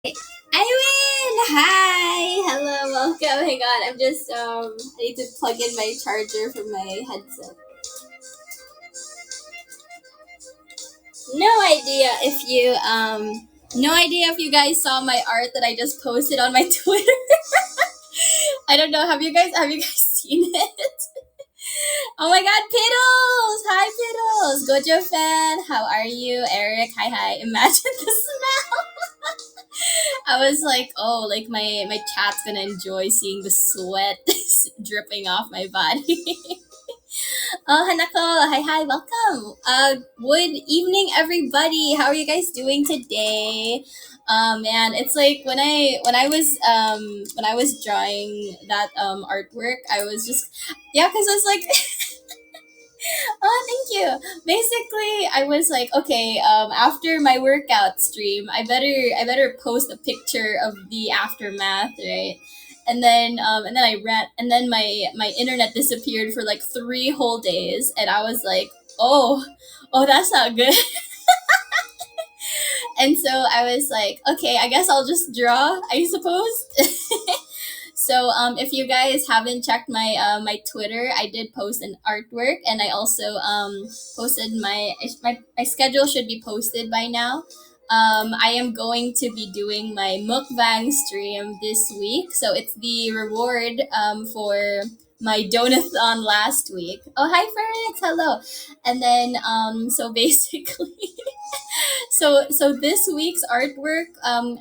I win! Hi! Hello, welcome. Hang on, I need to plug in my charger for my headset. No idea if you, no idea if you guys saw my art that I just posted on my Twitter. I don't know. Have you guys seen it? Oh my god, Piddles! Hi, Piddles! Gojo fan, how are you? Eric, hi. Imagine the smell. I was like, oh, like my chat's gonna enjoy seeing the sweat dripping off my body. Oh, Hanako, hi, welcome. Good evening, everybody. How are you guys doing today? Man, it's like when I was drawing that artwork, I was just yeah, because I was like, oh, thank you. Basically, I was like, okay, after my workout stream, I better post a picture of the aftermath, right? And then I ran, and then my internet disappeared for like 3 whole days, and I was like, oh, that's not good. And so I was like, okay, I guess I'll just draw, I suppose. So if you guys haven't checked my Twitter, I did post an artwork, and I also posted my schedule should be posted by now. I am going to be doing my mukbang stream this week, so it's the reward for my donathon last week. Oh, hi, Ferrex, hello. And then so basically, so this week's artwork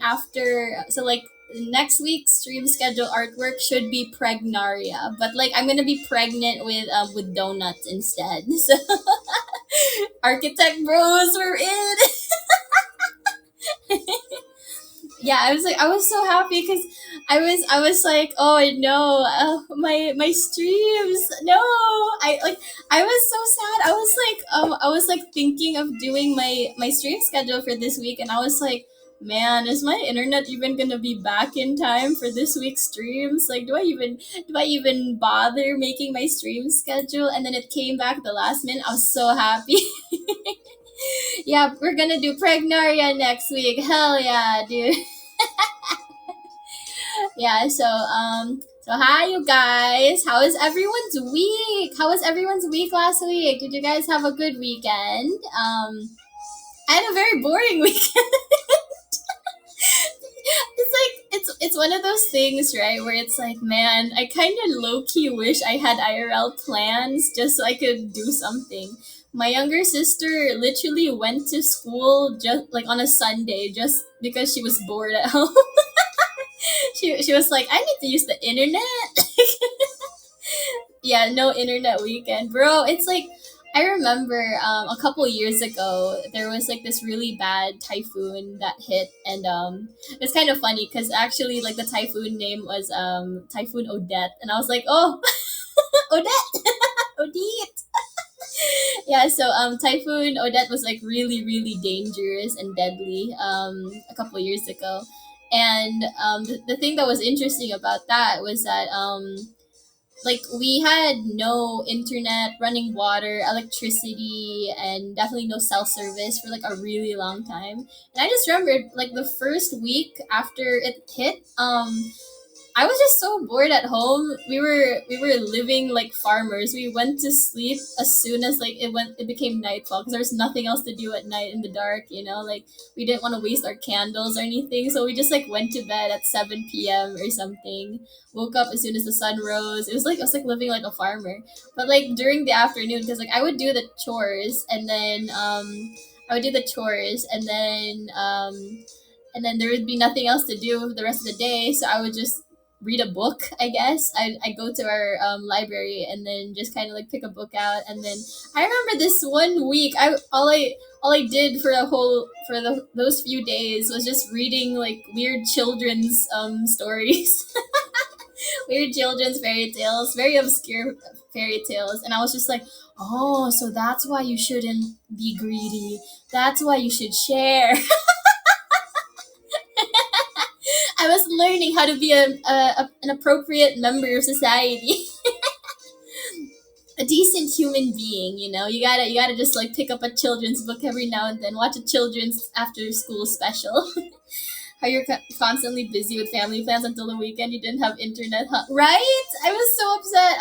after so like next week's stream schedule artwork should be Pregnaria, but like I'm gonna be pregnant with donuts instead. So architect bros, we're in. Yeah, I was so happy because I was like, oh no, my streams, no, I was so sad. I was like thinking of doing my stream schedule for this week, and I was like, man, is my internet even gonna be back in time for this week's streams? Like, do I even bother making my stream schedule? And then it came back the last minute. I was so happy. Yeah, we're gonna do Pregnaria next week. Hell yeah, dude. Yeah, so hi you guys. How is everyone's week? How was everyone's week last week? Did you guys have a good weekend? I had a very boring weekend. It's one of those things, right, where it's like, man, I kind of low key wish I had IRL plans just so I could do something. My younger sister literally went to school just like on a Sunday just because she was bored at home. She was like, I need to use the internet. Yeah, no internet weekend, bro. It's like I remember a couple years ago there was like this really bad typhoon that hit, and it's kind of funny because actually like the typhoon name was Typhoon Odette, and I was like, oh, Odette, Odette. Yeah, so Typhoon Odette was like really dangerous and deadly a couple years ago, and the thing that was interesting about that was that like we had no internet, running water, electricity, and definitely no cell service for like a really long time. And I just remembered like the first week after it hit, I was just so bored at home. We were living like farmers. We went to sleep as soon as like it became nightfall because there was nothing else to do at night in the dark, like we didn't want to waste our candles or anything. So we just like went to bed at 7 p.m. or something. Woke up as soon as the sun rose. It was like living like a farmer. But like during the afternoon, because like I would do the chores, and then I would do the chores, and then there would be nothing else to do the rest of the day, so I would just read a book, I guess. I go to our library and then just kind of like pick a book out, and then I remember this one week all I did for those few days was just reading like weird children's stories. Weird children's fairy tales, very obscure fairy tales, and I was just like, oh, so that's why you shouldn't be greedy, that's why you should share. I was learning how to be an appropriate member of society, a decent human being. You gotta just like pick up a children's book every now and then, watch a children's after school special. how you're constantly busy with family plans until the weekend you didn't have internet, huh? Right? I was so upset.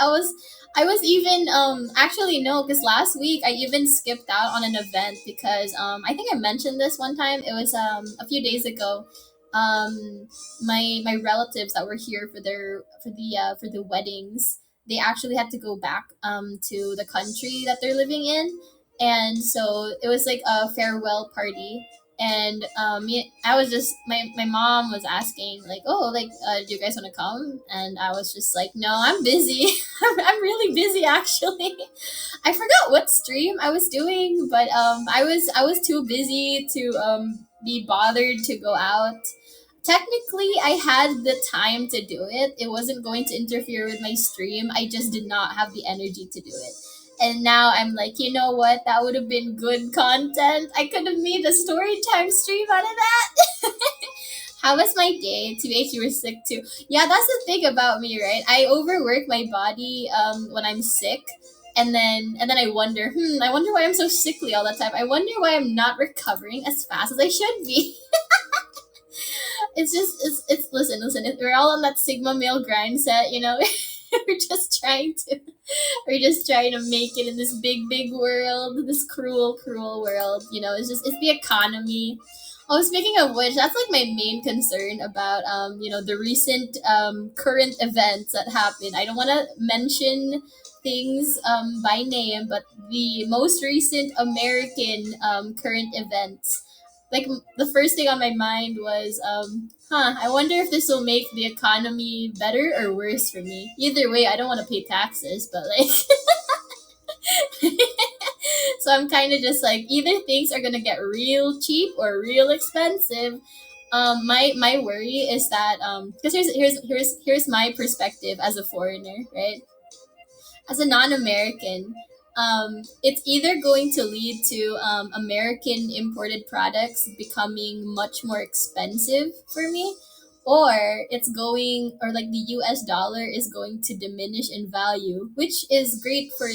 I was even actually no, because last week I even skipped out on an event because I think I mentioned this one time. It was a few days ago. My relatives that were here for the weddings, they actually had to go back to the country that they're living in, and so it was like a farewell party. And I was just my mom was asking like, oh, like, do you guys want to come? And I was just like, no, I'm busy. I'm really busy actually. I forgot what stream I was doing, but I was too busy to be bothered to go out. Technically, I had the time to do it. It wasn't going to interfere with my stream. I just did not have the energy to do it. And now I'm like, you know what? That would have been good content. I could have made a story time stream out of that. How was my day? TBH, you were sick too. Yeah, that's the thing about me, right? I overwork my body when I'm sick. And then I wonder, I wonder why I'm so sickly all the time. I wonder why I'm not recovering as fast as I should be. It's just it's listen, we're all on that sigma male grind set, you know. we're just trying to we're just trying to make it in this big world, this cruel world, you know. It's the economy. Oh, speaking of which, that's like my main concern about the recent current events that happened. I don't want to mention things by name, but the most recent American current events, like the first thing on my mind was I wonder if this will make the economy better or worse for me. Either way, I don't want to pay taxes, but like so I'm kind of just like, either things are gonna get real cheap or real expensive. My worry is that because here's my perspective as a foreigner, right? As a non-American, it's either going to lead to American imported products becoming much more expensive for me, or or like the U.S. dollar is going to diminish in value, which is great for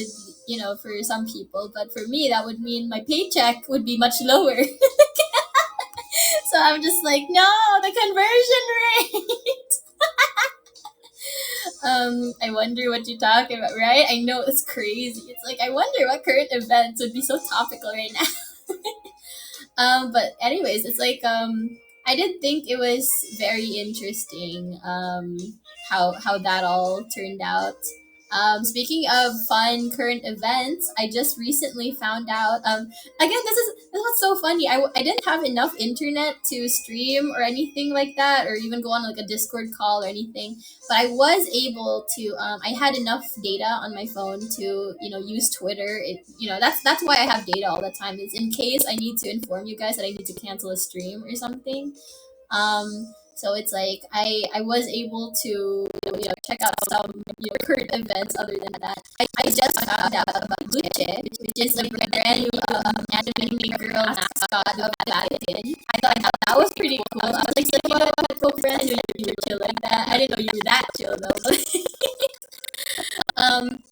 for some people, but for me that would mean my paycheck would be much lower. So I'm just like, no, the conversion rate. I wonder what you're talking about, right? I know it's crazy. It's like, I wonder what current events would be so topical right now. But anyways, it's like I did think it was very interesting how that all turned out. Speaking of fun current events, I just recently found out. Again, this is what's so funny. I didn't have enough internet to stream or anything like that, or even go on like a Discord call or anything. But I was able to. I had enough data on my phone to use Twitter. That's why I have data all the time. Is in case I need to inform you guys that I need to cancel a stream or something. So it's like I was able to check out some current events. Other than that, I just found out about Luce, which is like the brand new anime girl mascot of Vatican. I thought that was pretty cool. I was like, you know what, cool friend, I knew you were chill like that. I didn't know you were that chill though. um,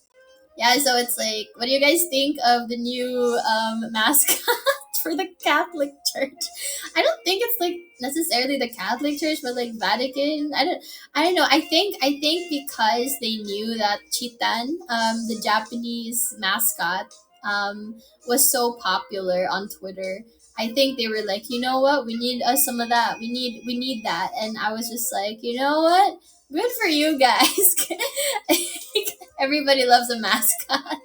yeah, so it's like, what do you guys think of the new mascot for the Catholic Church? I don't think it's like necessarily the Catholic Church, but like Vatican. I don't know. I think because they knew that Chitan, the Japanese mascot, was so popular on Twitter. I think they were like, you know what, we need some of that. We need that. And I was just like, you know what? Good for you guys. Everybody loves a mascot.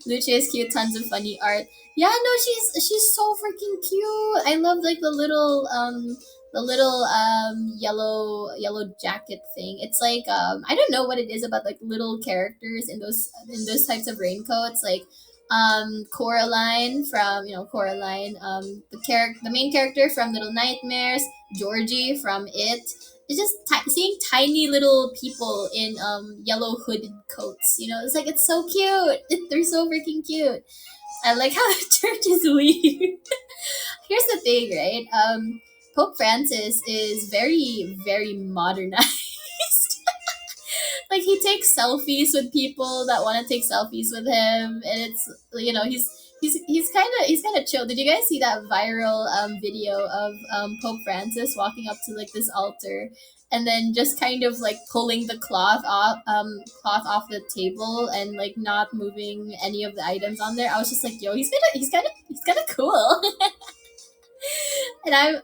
Lucia is cute, tons of funny art. Yeah, no, she's so freaking cute. I love like the little yellow jacket thing. It's like I don't know what it is about like little characters in those types of raincoats, like Coraline from Coraline, the main character from Little Nightmares, Georgie from It. It's just seeing tiny little people in yellow hooded coats. It's like, it's so cute. They're so freaking cute. I like how the church is weird. Here's the thing, right? Pope Francis is very, very modernized. Like, he takes selfies with people that want to take selfies with him, and it's he's he's kind of chill. Did you guys see that viral video of Pope Francis walking up to like this altar and then just kind of like pulling the cloth off the table and like not moving any of the items on there? I was just like, yo, he's kind of cool. And I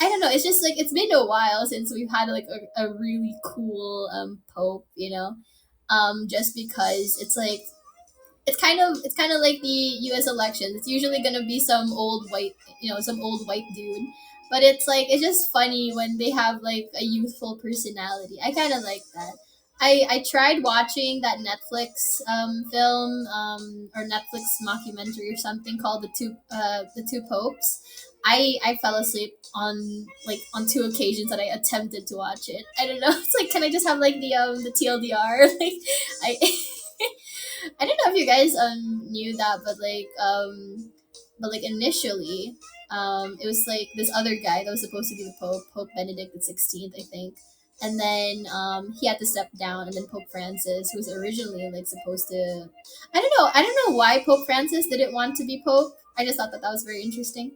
don't know. It's just like it's been a while since we've had like a really cool pope, just because it's kind of like the U.S. elections. It's usually gonna be some old white dude, but it's like it's just funny when they have like a youthful personality. I kind of like that. I tried watching that Netflix film or Netflix mockumentary or something called the two popes. I fell asleep on two occasions that I attempted to watch it. I don't know. It's like, can I just have like the TLDR? Like I I don't know if you guys knew that, but like initially, it was like this other guy that was supposed to be the Pope, Pope Benedict the 16th, I think, and then he had to step down, and then Pope Francis, who was originally like supposed to, I don't know why Pope Francis didn't want to be Pope. I just thought that was very interesting.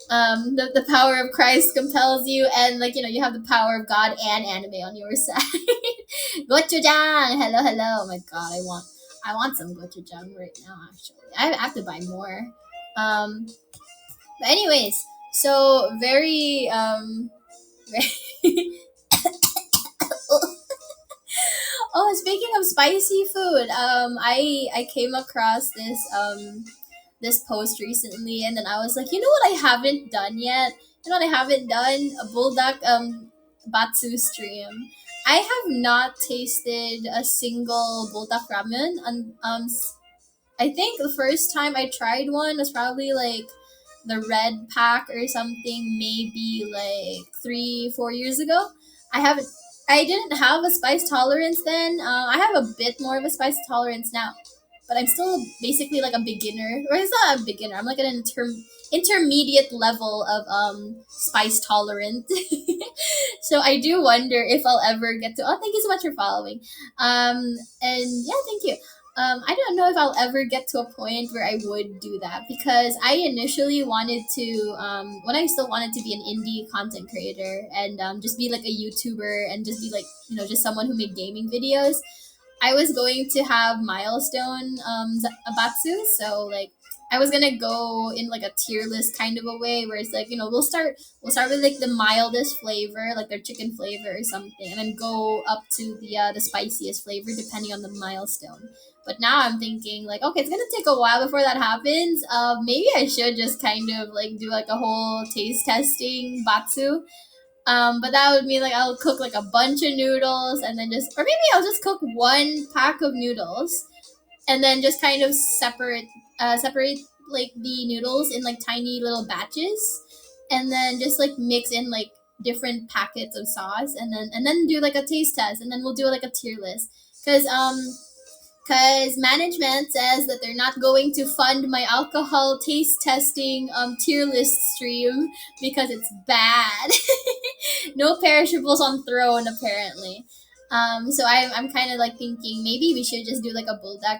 The power of Christ compels you, and like you have the power of God and anime on your side. Gochujang, hello, hello. Oh my God, I want some gochujang right now. Actually, I have to buy more. Um, but anyways, so very oh, speaking of spicy food, I came across this post recently, and then I was like, you know what I haven't done yet? You know what I haven't done? A bulldog batsu stream. I have not tasted a single bulldog ramen, and I think the first time I tried one was probably like the red pack or something, maybe like 3, 4 years ago. I haven't. I didn't have a spice tolerance then. I have a bit more of a spice tolerance now, but I'm still basically like a beginner, or it's not a beginner. I'm like an intermediate level of spice tolerant. So I do wonder if I'll ever get to. Oh, thank you so much for following. And yeah, thank you. I don't know if I'll ever get to a point where I would do that, because I initially wanted to, when I still wanted to be an indie content creator and just be like a YouTuber and just be like, just someone who made gaming videos. I was going to have milestone abatsu, so like I was gonna go in like a tier list kind of a way where it's like we'll start with like the mildest flavor, like their chicken flavor or something, and then go up to the spiciest flavor depending on the milestone. But now I'm thinking like, okay, it's gonna take a while before that happens. Maybe I should just kind of like do like a whole taste testing batsu. But that would mean like I'll cook like a bunch of noodles and then or maybe I'll just cook one pack of noodles and then just kind of separate like the noodles in like tiny little batches, and then just like mix in like different packets of sauce, and then do like a taste test, and then we'll do like a tier list, because management says that they're not going to fund my alcohol taste testing tier list stream because it's bad. No perishables on throne apparently. So I'm kind of like thinking maybe we should just do like a bulldog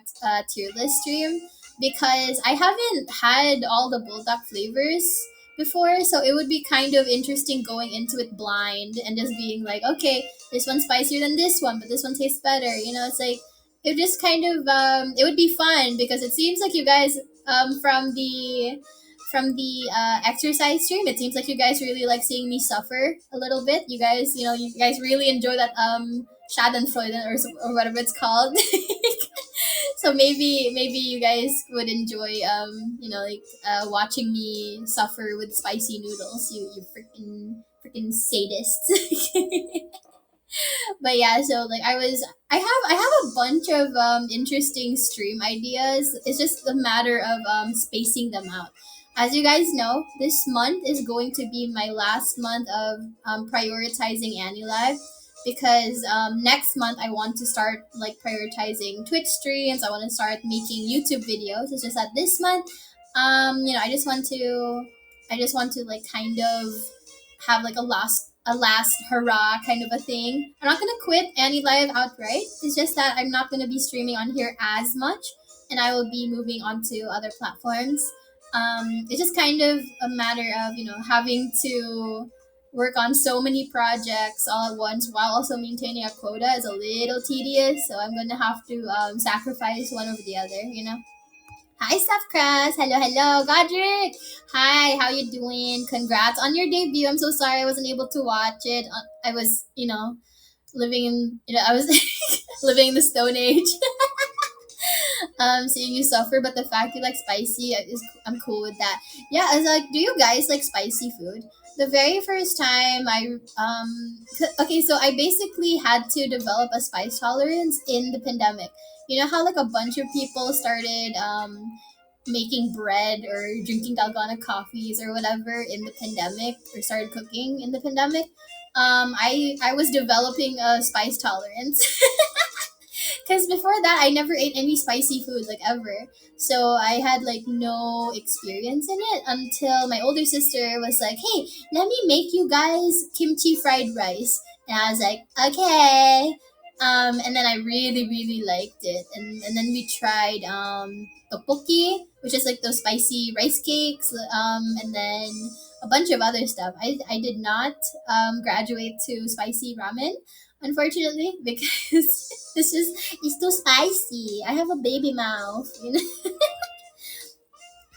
tier list stream, because I haven't had all the bulldog flavors before, so it would be kind of interesting going into it blind and just being like, okay, this one's spicier than this one, but this one tastes better. It's like it just kind of it would be fun, because it seems like you guys from the exercise stream, it seems like you guys really like seeing me suffer a little bit. You guys really enjoy that Schadenfreude, or whatever it's called. So maybe you guys would enjoy like watching me suffer with spicy noodles. You freaking sadists. But yeah, so like I have a bunch of interesting stream ideas. It's just a matter of spacing them out. As you guys know, this month is going to be my last month of prioritizing AniLive, because next month I want to start like prioritizing Twitch streams. I want to start making YouTube videos. It's just that this month, I just want to like kind of have like a last hurrah kind of a thing. I'm not gonna quit AniLive outright. It's just that I'm not gonna be streaming on here as much. and I will be moving on to other platforms. It's just kind of a matter of having to work on so many projects all at once while also maintaining a quota is a little tedious. So I'm gonna have to sacrifice one over the other. Hi, Steph Crest. Hello, hello, Godric. Hi, how you doing? Congrats on your debut. I'm so sorry I wasn't able to watch it. I was, living in, I was living in the Stone Age. Seeing you suffer, but the fact you like spicy is I'm cool with that. Yeah, I was like, do you guys like spicy food? The very first time okay, so I basically had to develop a spice tolerance in the pandemic. You know how like a bunch of people started making bread or drinking dalgona coffees or whatever in the pandemic, or started cooking in the pandemic. I was developing a spice tolerance. Because before that, I never ate any spicy food, like ever. So I had like no experience in it until my older sister was like, "Hey, let me make you guys kimchi fried rice." And I was like, "Okay." And then I really, really liked it. And then we tried tteokbokki, which is like those spicy rice cakes, and then a bunch of other stuff. I did not graduate to spicy ramen, unfortunately, because it's too spicy. I have a baby mouth.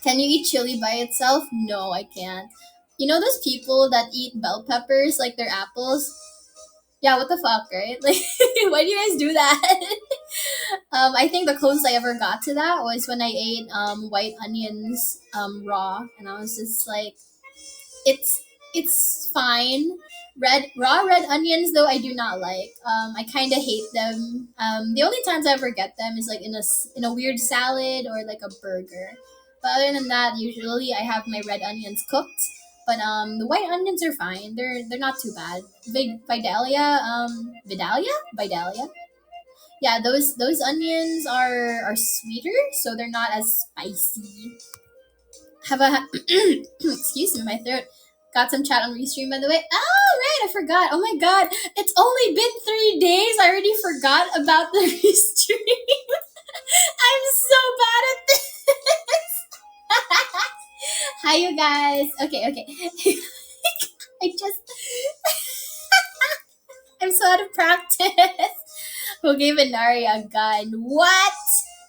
Can you eat chili by itself? No, I can't. You know those people that eat bell peppers like they're apples? Yeah, what the fuck, right? Like, why do you guys do that? I think the closest I ever got to that was when I ate white onions raw, and I was just like, it's it's fine. Red onions though I do not like. I kind of hate them. The only times I ever get them is like in a weird salad or like a burger. But other than that, usually I have my red onions cooked. But the white onions are fine. They're not too bad. Vidalia. Yeah, those onions are sweeter, so they're not as spicy. Have a excuse me, my throat. Got some chat on Restream, by the way. Oh, right, I forgot. Oh my god, it's only been 3 days. I already forgot about the Restream. I'm so bad at this. Hi, you guys. Okay, okay. I just, I'm so out of practice. Who gave Enaria a gun? What?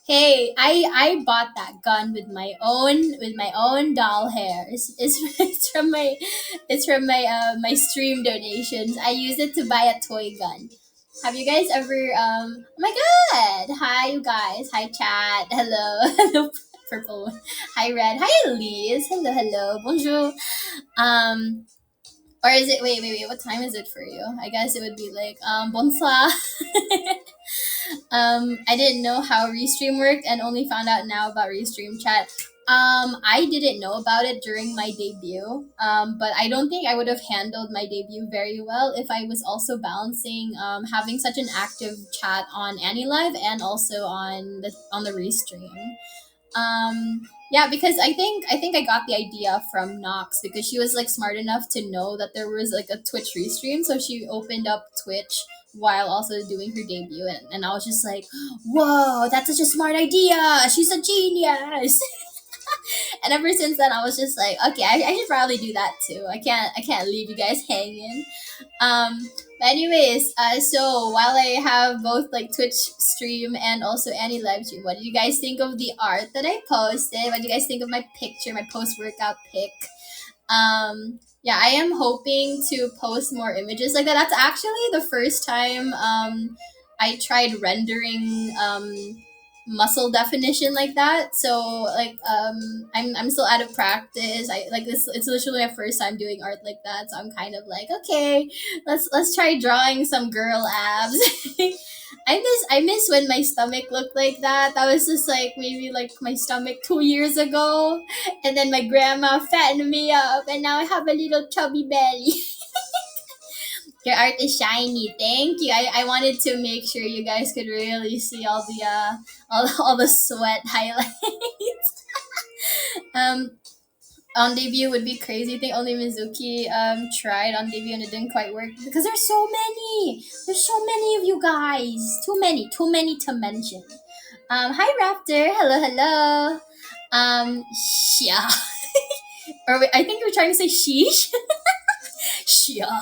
Hey, I bought that gun with my own doll hairs. It's from my stream donations. I use it to buy a toy gun. Have you guys ever oh my god. Hi you guys. Hi chat. Hello. Hello purple. Hi Red. Hi Elise. Hello, hello. Bonjour. Um or is it wait, what time is it for you? I guess it would be like bonsoir. I didn't know how Restream worked and only found out now about Restream chat. I didn't know about it during my debut. But I don't think I would have handled my debut very well if I was also balancing having such an active chat on AniLive and also on the Restream. Yeah, because I think I got the idea from Nox because she was like smart enough to know that there was like a Twitch restream, so she opened up Twitch while also doing her debut, and I was just like, whoa, that's such a smart idea, she's a genius. And ever since then I was just like, okay, I should probably do that too. I can't leave you guys hanging. But anyways, so while I have both like Twitch stream and also any live stream, what did you guys think of the art that I posted? What do you guys think of my picture, my post workout pic? Yeah, I am hoping to post more images like that. That's actually the first time I tried rendering muscle definition like that. So like I'm still out of practice. I like this it's literally my first time doing art like that. So I'm kind of like, okay, let's try drawing some girl abs. I miss when my stomach looked like that. That was just like maybe like my stomach 2 years ago. And then my grandma fattened me up and now I have a little chubby belly. Your art is shiny. Thank you. I wanted to make sure you guys could really see all the all the sweat highlights. um on debut would be crazy. I think only Mizuki tried on debut and it didn't quite work because there's so many of you guys. Too many to mention. Hi Raptor. Hello, hello. Yeah. Or wait, I think you were trying to say sheesh. Yeah.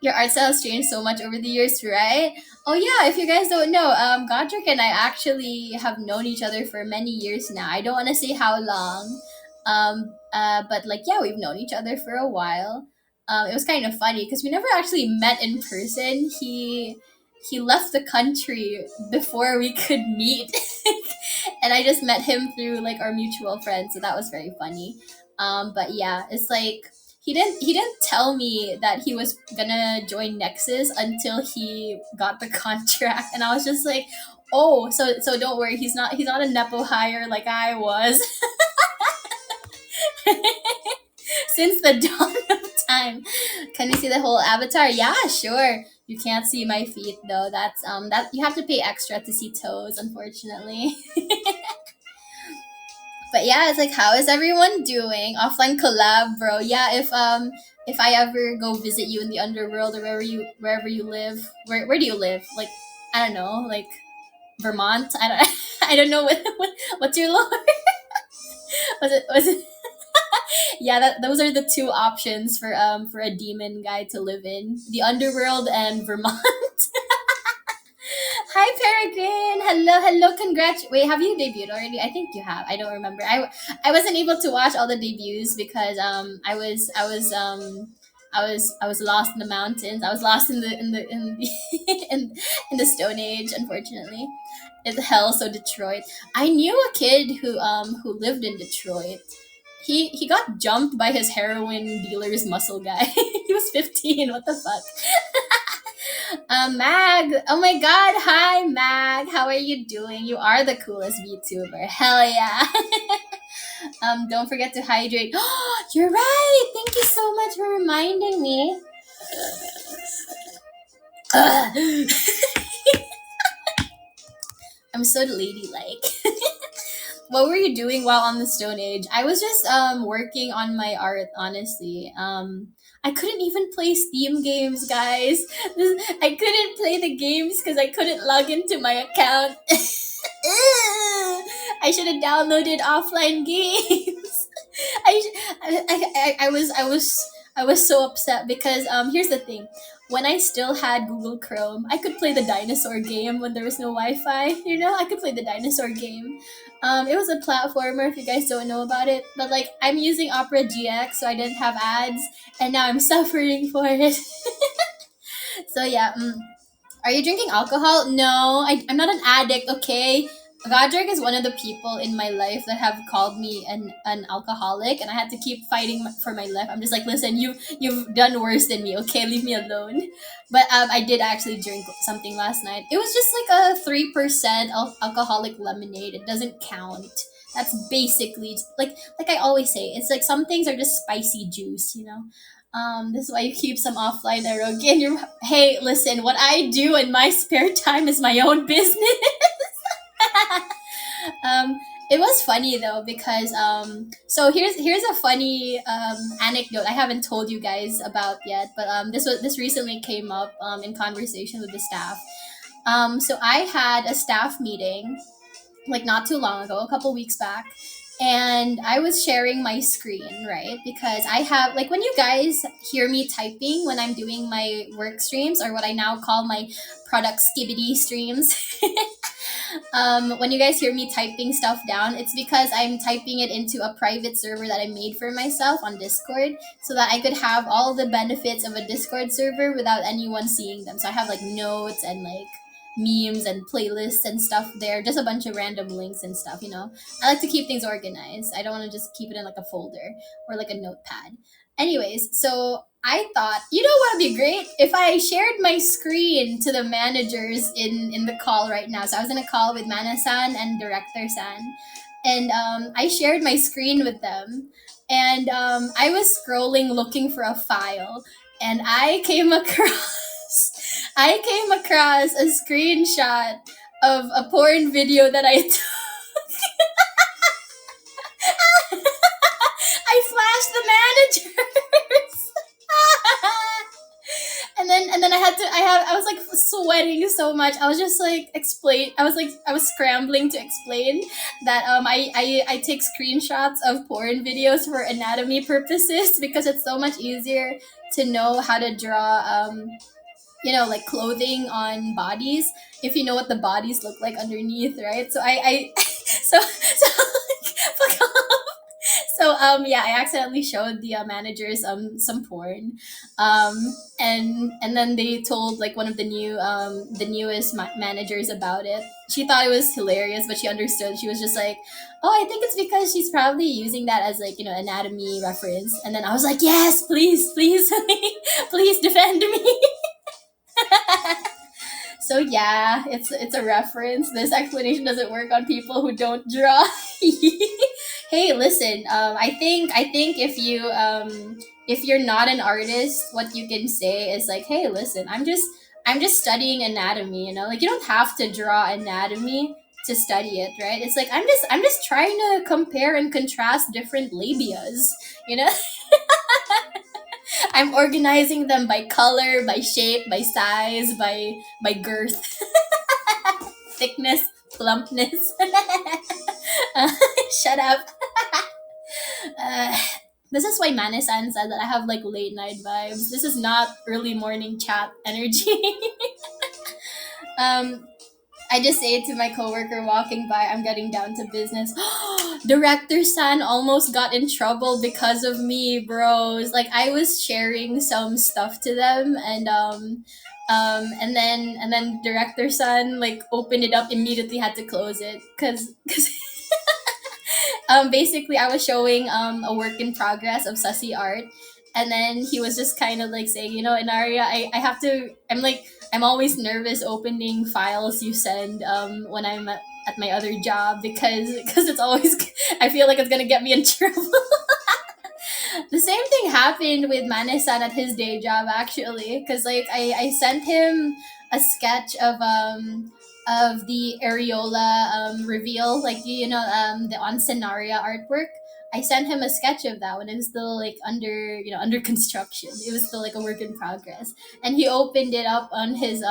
Your art style has changed so much over the years, right? Oh yeah, if you guys don't know, Godric and I actually have known each other for many years now. I don't want to say how long, but like yeah, we've known each other for a while. It was kind of funny because we never actually met in person. He left the country before we could meet, and I just met him through like our mutual friends. So that was very funny. But yeah, it's like he didn't tell me that he was gonna join Nexus until he got the contract, and I was just like, oh, so don't worry, he's not a nepo hire like I was since the dawn of time. Can you see the whole avatar? Yeah, sure. You can't see my feet though. That you have to pay extra to see toes, unfortunately. But yeah, it's like, how is everyone doing? Offline collab, bro. Yeah, if I ever go visit you in the underworld or wherever you live, where do you live? Like, I don't know, like Vermont. I don't I don't know what's your lore. Was it yeah, those are the two options for a demon guy to live in: the underworld and Vermont. Hi, Peregrine. Hello, hello. Congrats. Wait, have you debuted already? I think you have. I don't remember. I wasn't able to watch all the debuts because I was lost in the mountains. I was lost in the in the Stone Age. Unfortunately, it's hell. So Detroit. I knew a kid who lived in Detroit. He got jumped by his heroin dealer's muscle guy. He was 15. What the fuck? Mag. Oh my God. Hi, Mag. How are you doing? You are the coolest VTuber. Hell yeah. Don't forget to hydrate. You're right. Thank you so much for reminding me. Ugh. I'm so ladylike. What were you doing while on the Stone Age? I was just working on my art, honestly. I couldn't even play Steam games, guys. I couldn't play the games because I couldn't log into my account. I should have downloaded offline games. I was so upset because here's the thing. When I still had Google Chrome, I could play the dinosaur game when there was no Wi-Fi. I could play the dinosaur game. It was a platformer if you guys don't know about it. But like I'm using Opera GX, so I didn't have ads, and now I'm suffering for it. So yeah, are you drinking alcohol? No, I'm not an addict, okay? Godric is one of the people in my life that have called me an alcoholic, and I had to keep fighting for my life. I'm just like, listen, you've done worse than me, okay? Leave me alone. But I did actually drink something last night. It was just like a 3% alcoholic lemonade. It doesn't count. That's basically like I always say. It's like some things are just spicy juice. This is why you keep some offline Again, hey, listen, what I do in my spare time is my own business. It was funny though because so here's a funny anecdote I haven't told you guys about yet, but this recently came up in conversation with the staff. So I had a staff meeting like not too long ago, a couple weeks back, and I was sharing my screen, right? Because I have like when you guys hear me typing when I'm doing my work streams, or what I now call my product skibbity streams. When you guys hear me typing stuff down, it's because I'm typing it into a private server that I made for myself on Discord so that I could have all the benefits of a Discord server without anyone seeing them. So I have like notes and like memes and playlists and stuff there, just a bunch of random links and stuff. I like to keep things organized. I don't want to just keep it in like a folder or like a notepad. Anyways, so I thought, what would be great if I shared my screen to the managers in the call right now. So I was in a call with Mana-san and Director-san, and I shared my screen with them, and I was scrolling looking for a file, and I came across a screenshot of a porn video that I took. I flashed the managers. And then I I was like sweating so much. I was just like explain. I was scrambling to explain that I take screenshots of porn videos for anatomy purposes because it's so much easier to know how to draw like clothing on bodies if you know what the bodies look like underneath, right? So I fuck off. So yeah, I accidentally showed the managers some porn, um and then they told like one of the newest managers about it. She thought it was hilarious, but she understood. She was just like, oh, I think it's because she's probably using that as like anatomy reference. And then I was like, yes, please, please, please defend me. So yeah, it's a reference. This explanation doesn't work on people who don't draw. Hey, listen. I think if you're not an artist, what you can say is like, hey, listen, I'm just studying anatomy. Like you don't have to draw anatomy to study it, right? It's like I'm just trying to compare and contrast different labias. You know, I'm organizing them by color, by shape, by size, by girth, thickness, plumpness. Uh, shut up. Uh, this is why Manisan said that I have like late night vibes. This is not early morning chat energy. um, I just say to my coworker walking by, I'm getting down to business. Director San almost got in trouble because of me, bros. Like I was sharing some stuff to them, and then Director San like opened it up immediately, had to close it because basically I was showing a work in progress of Sussy art, and then he was just kind of like saying, Enaria, I have to. I'm always nervous opening files you send when I'm at my other job because it's always I feel like it's gonna get me in trouble. The same thing happened with Manesan at his day job actually, because like I sent him a sketch of the areola reveal, like the Onsenaria artwork. I sent him a sketch of that when it was still like under construction. It was still like a work in progress, and he opened it up on his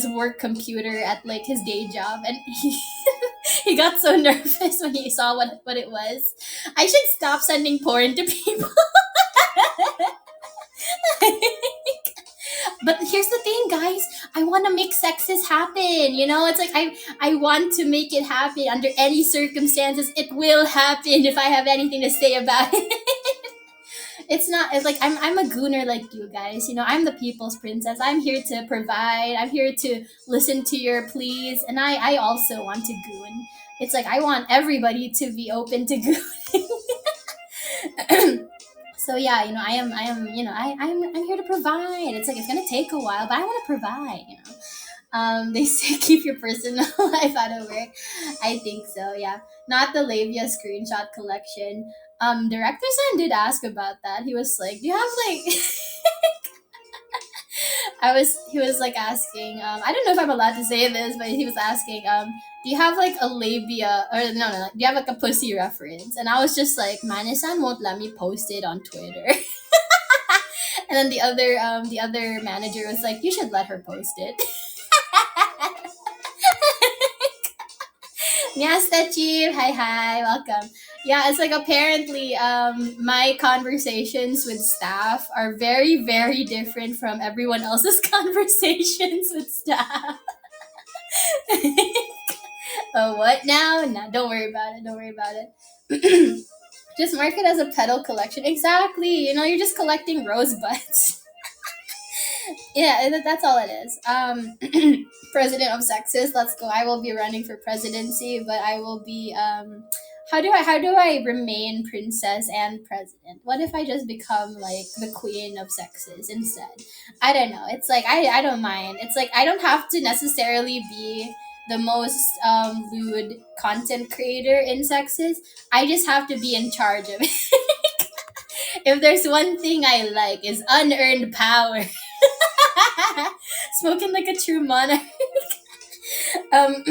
work computer at like his day job, and he got so nervous when he saw what it was. I should stop sending porn to people. But here's the thing, guys. I want to make sexes happen. It's like I want to make it happen under any circumstances. It will happen if I have anything to say about it. It's like I'm a gooner like you guys. I'm the people's princess. I'm here to provide. I'm here to listen to your pleas, and I also want to goon. It's like I want everybody to be open to gooning. So yeah, I'm here to provide. It's like it's gonna take a while, but I want to provide. They say keep your personal life out of work. I think so. Yeah, not the labia screenshot collection. Director San did ask about that. He was like, "Do you have like?" He was like asking. I don't know if I'm allowed to say this, but he was asking. Do you have like a labia or no? Do you have like a pussy reference? And I was just like, Manisan won't let me post it on Twitter. And then the other manager was like, you should let her post it. Yes, Chief. Hi, welcome. Yeah, it's like apparently my conversations with staff are very, very different from everyone else's conversations with staff. Oh, what now? No, don't worry about it. Don't worry about it. Just mark it as a pedal collection. Exactly. You're just collecting rosebuds. Yeah, that's all it is. President of Sexist. Let's go. I will be running for presidency, but I will be how do I remain princess and president? What if I just become like the queen of sexes instead? I don't know. It's like I don't mind. It's like I don't have to necessarily be the most lewd content creator in sexes. I just have to be in charge of it. If there's one thing I like is unearned power. Smoking like a true monarch. um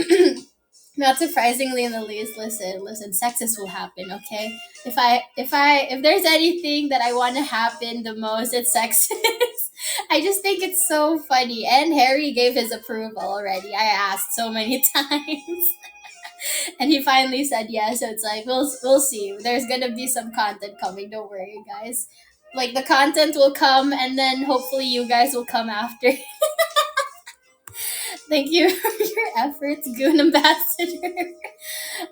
Not surprisingly in the least, listen, sexist will happen, okay? If there's anything that I want to happen the most, it's sexist. I just think it's so funny. And Harry gave his approval already. I asked so many times. And he finally said yes. So it's like we'll see. There's gonna be some content coming. Don't worry, guys. Like the content will come, and then hopefully you guys will come after. Thank you for your efforts, Goon Ambassador.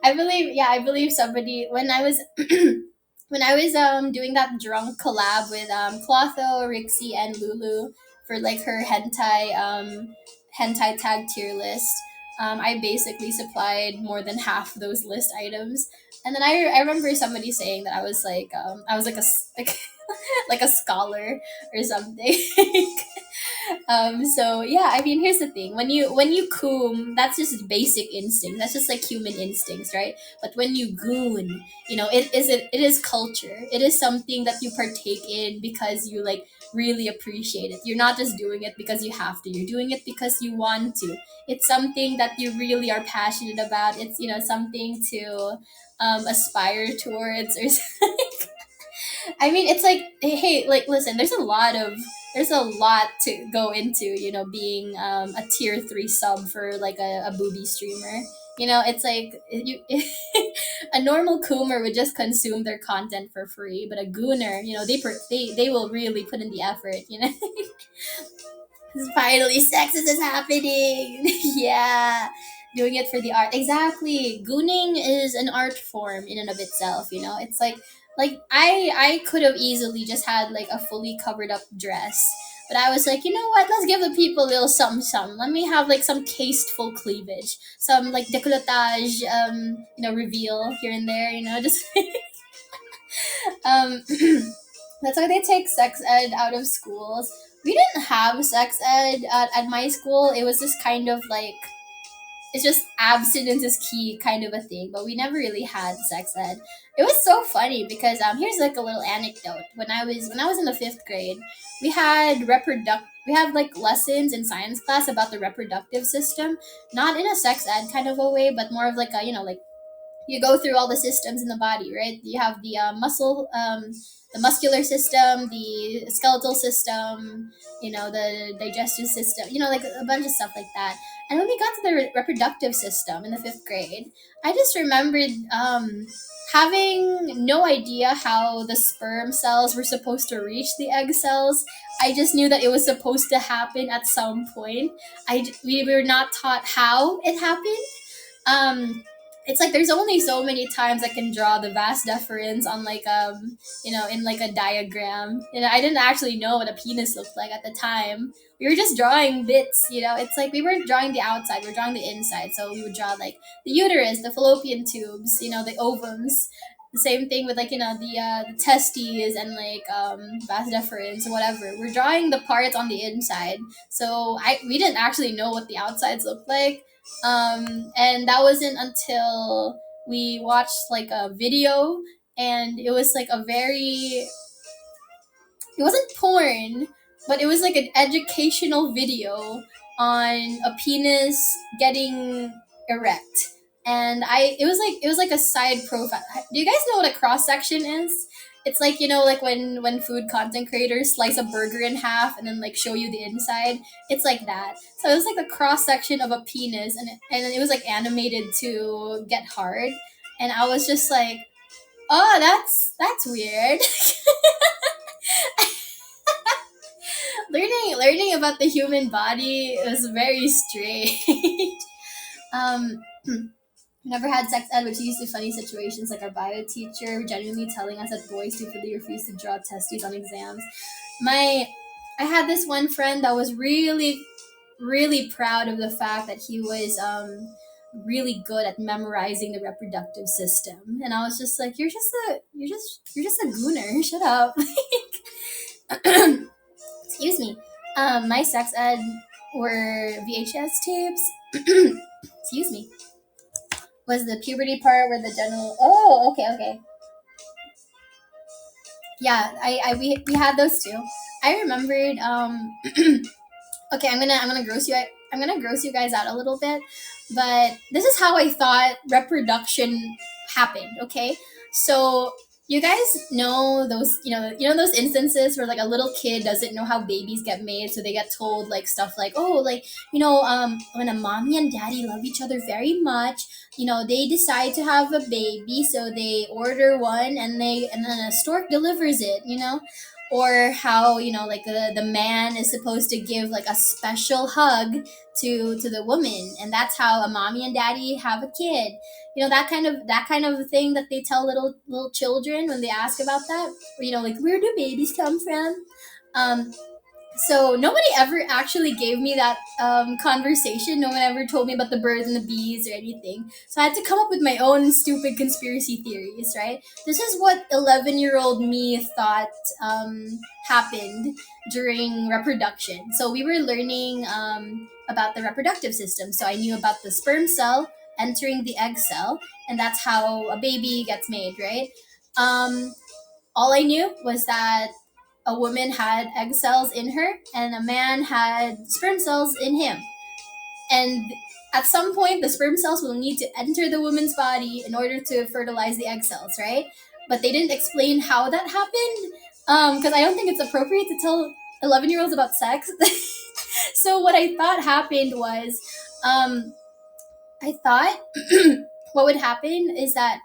I believe somebody when I was when I was doing that drunk collab with Clotho, Rixie, and Lulu for like her hentai tag tier list. I basically supplied more than half those list items, and then I remember somebody saying that I was like like like a scholar or something. So yeah, I mean, here's the thing: when you coom, that's just basic instinct. That's just like human instincts, right? But when you goon, it is culture. It is something that you partake in because you like really appreciate it. You're not just doing it because you have to. You're doing it because you want to. It's something that you really are passionate about. It's something to aspire towards or I mean, it's like, hey, like, listen, there's a lot to go into, being a tier three sub for like a booby streamer. It's like a normal coomer would just consume their content for free, but a gooner, they will really put in the effort. Finally, sexes is happening. Yeah, doing it for the art. Exactly. Gooning is an art form in and of itself. It's like I could have easily just had like a fully covered up dress, but I was like, you know what? Let's give the people a little something, something. Let me have like some tasteful cleavage, some like décolletage, reveal here and there. Just um. That's why they take sex ed out of schools. We didn't have sex ed at my school. It was just kind of like it's just abstinence is key kind of a thing, but we never really had sex ed. It was so funny because here's like a little anecdote. When I was in the 5th grade, we had like lessons in science class about the reproductive system, not in a sex ed kind of a way, but more of like a like you go through all the systems in the body, right? You have the muscular system, the skeletal system, the digestive system, like a bunch of stuff like that. And when we got to the reproductive system in the 5th grade, I just remembered having no idea how the sperm cells were supposed to reach the egg cells. I just knew that it was supposed to happen at some point. We were not taught how it happened. It's like there's only so many times I can draw the vas deferens on like in like a diagram. I didn't actually know what a penis looked like at the time. We were just drawing bits. It's like we weren't drawing the outside, we were drawing the inside. So we would draw like the uterus, the fallopian tubes, the ovums. The same thing with like the testes and like vas deferens or whatever. We're drawing the parts on the inside. So we didn't actually know what the outsides looked like. And that wasn't until we watched like a video, and it was like it wasn't porn, but it was like an educational video on a penis getting erect. And it was like a side profile. Do you guys know what a cross section is? It's like like when food content creators slice a burger in half and then like show you the inside. It's like that. So it was like a cross section of a penis, and it was like animated to get hard. And I was just like, oh, that's weird. Learning about the human body was very strange. um Never had sex ed, which used to funny situations like our bio teacher genuinely telling us that boys stupidly refuse to draw testes on exams. I had this one friend that was really, really proud of the fact that he was really good at memorizing the reproductive system, and I was just like, you're just a gooner. Shut up. Excuse me. My sex ed were VHS tapes. Excuse me. Was the puberty part where the general? Oh, okay. Yeah, we had those too. I remembered. Okay, I'm gonna gross you guys out a little bit, but this is how I thought reproduction happened. Okay, so You guys know those, those instances where like a little kid doesn't know how babies get made, so they get told like stuff like, oh, like, when a mommy and daddy love each other very much, they decide to have a baby, so they order one, and then a stork delivers it, or how, like the man is supposed to give like a special hug to the woman, and that's how a mommy and daddy have a kid. That kind of thing that they tell little children when they ask about that. Or, like, where do babies come from? um so nobody ever actually gave me that conversation. No one ever told me about the birds and the bees or anything. So I had to come up with my own stupid conspiracy theories, right? This is what 11-year-old me thought happened during reproduction. So we were learning about the reproductive system. So I knew about the sperm cell entering the egg cell, and that's how a baby gets made, right? Um, all I knew was that a woman had egg cells in her and a man had sperm cells in him. And at some point, the sperm cells will need to enter the woman's body in order to fertilize the egg cells, right? But they didn't explain how that happened, because I don't think it's appropriate to tell 11-year-olds about sex. So what I thought happened was, I thought what would happen is that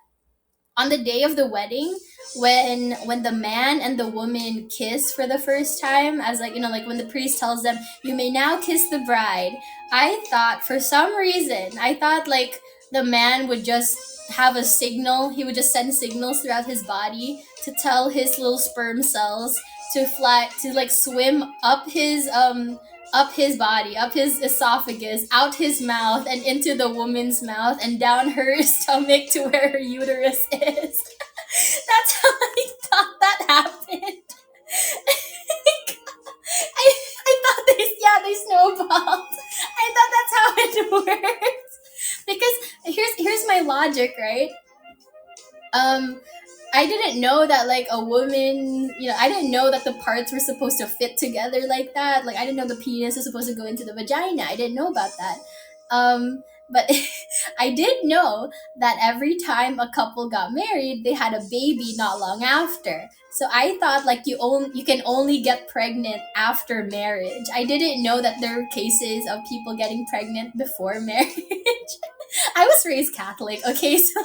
on the day of the wedding, when the man and the woman kiss for the first time, as like, like when the priest tells them, you may now kiss the bride, I thought, for some reason, I thought like the man would just have a signal. He would just send signals throughout his body to tell his little sperm cells to fly, to like swim up his body, up his esophagus, out his mouth, and into the woman's mouth, and down her stomach to where her uterus is. That's how I thought that happened. I thought they snowballed. I thought that's how it worked. Because here's my logic, right? Um, I didn't know that like a woman, I didn't know that the parts were supposed to fit together like that. Like I didn't know the penis was supposed to go into the vagina. I didn't know about that. But I did know that every time a couple got married, they had a baby not long after. So I thought like you can only get pregnant after marriage. I didn't know that there were cases of people getting pregnant before marriage. I was raised Catholic, okay, so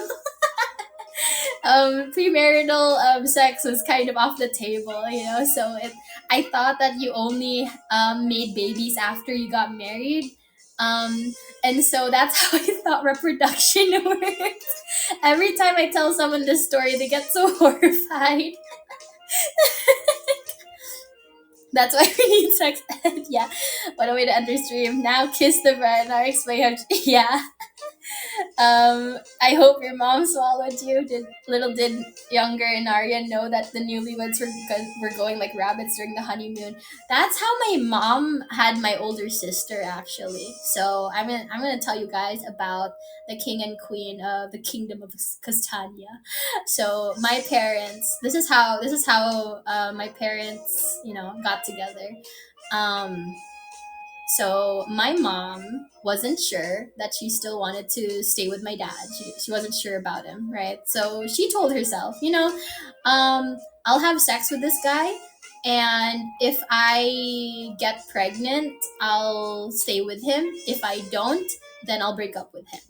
premarital sex was kind of off the table, so I thought that you only made babies after you got married. And so that's how I thought reproduction worked. Every time I tell someone this story, they get so horrified. That's why we need sex ed. Yeah, what a way to enter stream. Now kiss the bride. Now explain how. Yeah. I hope your mom swallowed you. Did younger Enaria know that the newlyweds were going like rabbits during the honeymoon? That's how my mom had my older sister, actually. So I'm gonna tell you guys about the king and queen of the kingdom of Castania. So my parents. This is how my parents got together. Um, so my mom wasn't sure that she still wanted to stay with my dad. She wasn't sure about him, right? So she told herself, I'll have sex with this guy, and if I get pregnant, I'll stay with him. If I don't, then I'll break up with him.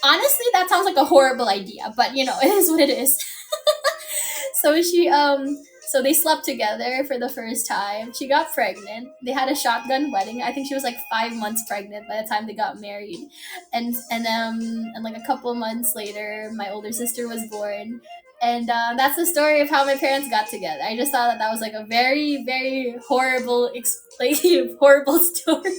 Honestly, that sounds like a horrible idea, but it is what it is. So they slept together for the first time. She got pregnant. They had a shotgun wedding. I think she was like 5 months pregnant by the time they got married. And like a couple months later, my older sister was born. And that's the story of how my parents got together. I just thought that was like a very, very horrible, horrible story.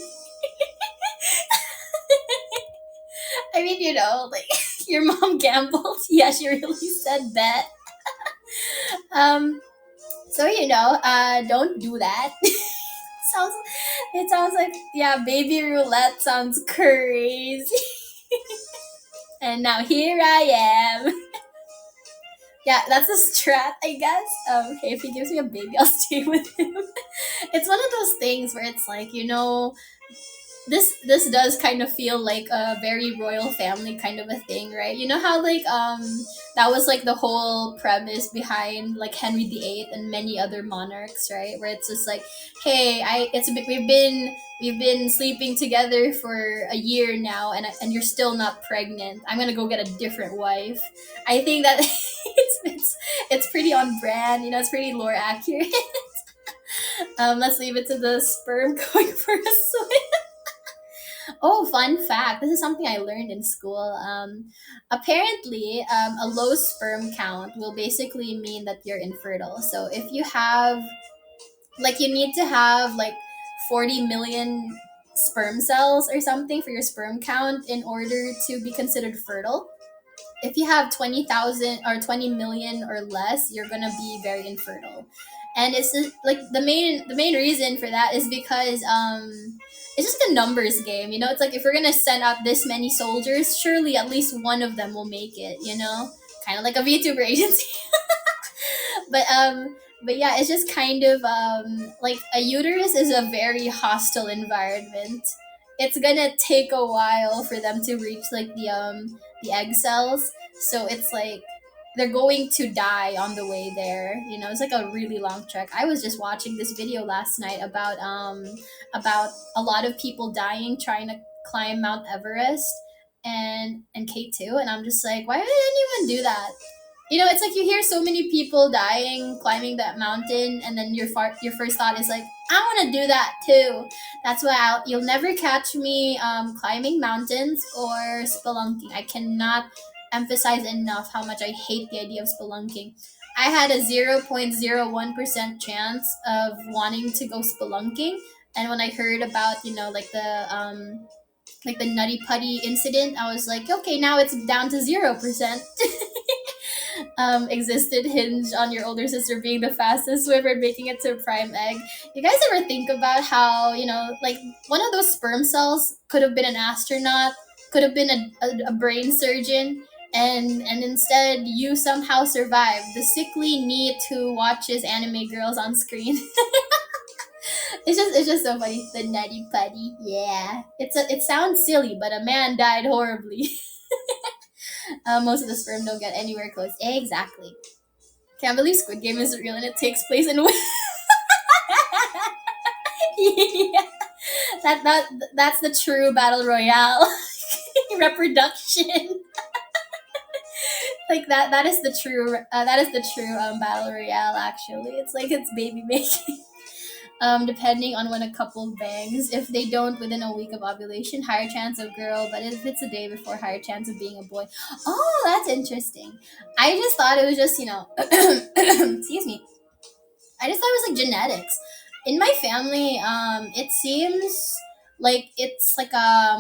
I mean, like your mom gambled. Yeah, she really said that. Um, so don't do that. sounds it sounds like, yeah, baby roulette sounds crazy. And now here I am. Yeah, that's a strat, I guess. Hey, if he gives me a baby, I'll stay with him. It's one of those things where it's like, this does kind of feel like a very royal family kind of a thing, right? You know how like that was like the whole premise behind like Henry VIII and many other monarchs, right? Where it's just like, hey, we've been sleeping together for a year now, and you're still not pregnant. I'm gonna go get a different wife. I think that it's pretty on brand. You know, it's pretty lore accurate. Let's leave it to the sperm going for a swim. Oh, fun fact. This is something I learned in school. Apparently, a low sperm count will basically mean that you're infertile. So if you have, like, you need to have like 40 million sperm cells or something for your sperm count in order to be considered fertile. If you have 20,000 or 20 million or less, you're gonna be very infertile. And it's just, like the main reason for that is because it's just a numbers game. You know, it's like if we're gonna send out this many soldiers, surely at least one of them will make it. You know, kind of like a VTuber agency. But yeah, it's just kind of like a uterus is a very hostile environment. It's gonna take a while for them to reach like the egg cells, so it's like they're going to die on the way there. You know, it's like a really long trek. I was just watching this video last night about a lot of people dying trying to climb Mount Everest and K2, and I'm just like, why would anyone do that? You know, it's like you hear so many people dying climbing that mountain, and then your first thought is like, I want to do that too. That's why you'll never catch me climbing mountains or spelunking. I cannot emphasize enough how much I hate the idea of spelunking. I had a 0.01% chance of wanting to go spelunking, and when I heard about, you know, like the nutty putty incident, I was like, okay, now it's down to 0%. Existed hinge on your older sister being the fastest swimmer and making it to a prime egg. You guys ever think about how, you know, like one of those sperm cells could have been an astronaut, could have been a brain surgeon, and instead you somehow survived the sickly NEET who watches anime girls on screen. It's just so funny. The nutty putty, yeah. It sounds silly, but a man died horribly. Most of the sperm don't get anywhere close. Exactly. Can't believe Squid Game is real and it takes place in. Yeah, that's the true battle royale. Reproduction. Like that is the true battle royale. Actually, it's like it's baby making. Depending on when a couple bangs. If they don't within a week of ovulation, higher chance of girl. But if it's a day before, higher chance of being a boy. Oh, that's interesting. I just thought it was just, you know, excuse me. I just thought it was like genetics. In my family, it seems like it's like a